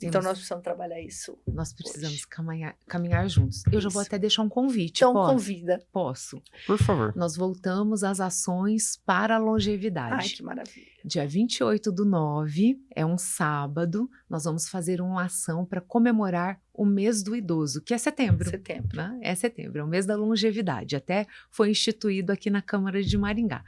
Então nós precisamos trabalhar isso. Nós precisamos caminhar juntos. Eu já vou até deixar um convite. Então convida. Posso. Por favor. Nós voltamos às ações para a longevidade. Ai, que maravilha. Dia 28/9, é um sábado, nós vamos fazer uma ação para comemorar o mês do idoso, que é setembro. Né? É setembro, é o mês da longevidade. Até foi instituído aqui na Câmara de Maringá.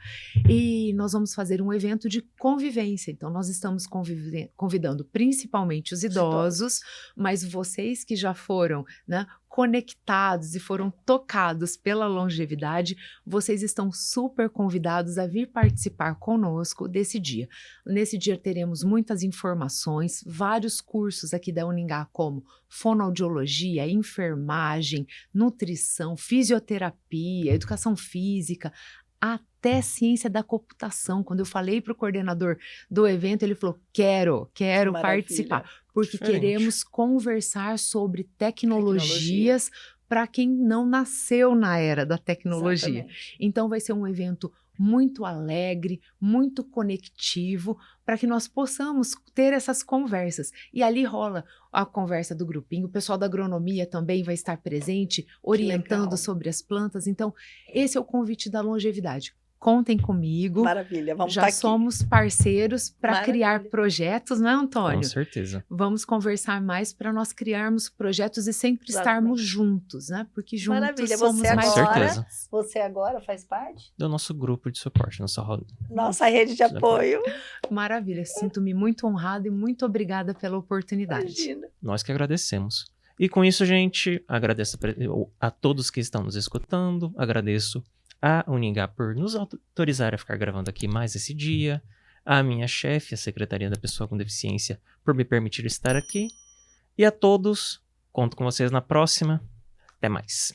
E nós vamos fazer um evento de convivência. Então, nós estamos convidando principalmente os idosos, mas vocês que já foram, né, conectados e foram tocados pela longevidade, vocês estão super convidados a vir participar conosco desse dia. Nesse dia teremos muitas informações, vários cursos aqui da Uningá, como fonoaudiologia, enfermagem, nutrição, fisioterapia, educação física, até ciência da computação. Quando eu falei para o coordenador do evento, ele falou, quero participar, porque queremos conversar sobre tecnologias para quem não nasceu na era da tecnologia. Exatamente. Então vai ser um evento muito alegre, muito conectivo, para que nós possamos ter essas conversas. E ali rola a conversa do grupinho, o pessoal da agronomia também vai estar presente, orientando sobre as plantas. Então, esse é o convite da longevidade. Contem comigo. Maravilha, vamos Já somos parceiros para criar projetos, não é, Antônio? Com certeza. Vamos conversar mais para nós criarmos projetos e sempre estarmos juntos, né? Porque juntos somos mais fortes. Você agora faz parte do nosso grupo de suporte, nossa rede de apoio. Maravilha, sinto-me muito honrada e muito obrigada pela oportunidade. Imagina. Nós que agradecemos. E com isso, gente, agradeço a todos que estão nos escutando, agradeço a Uningá por nos autorizar a ficar gravando aqui mais esse dia, a minha chefe, a Secretaria da Pessoa com Deficiência, por me permitir estar aqui, e a todos, conto com vocês na próxima. Até mais.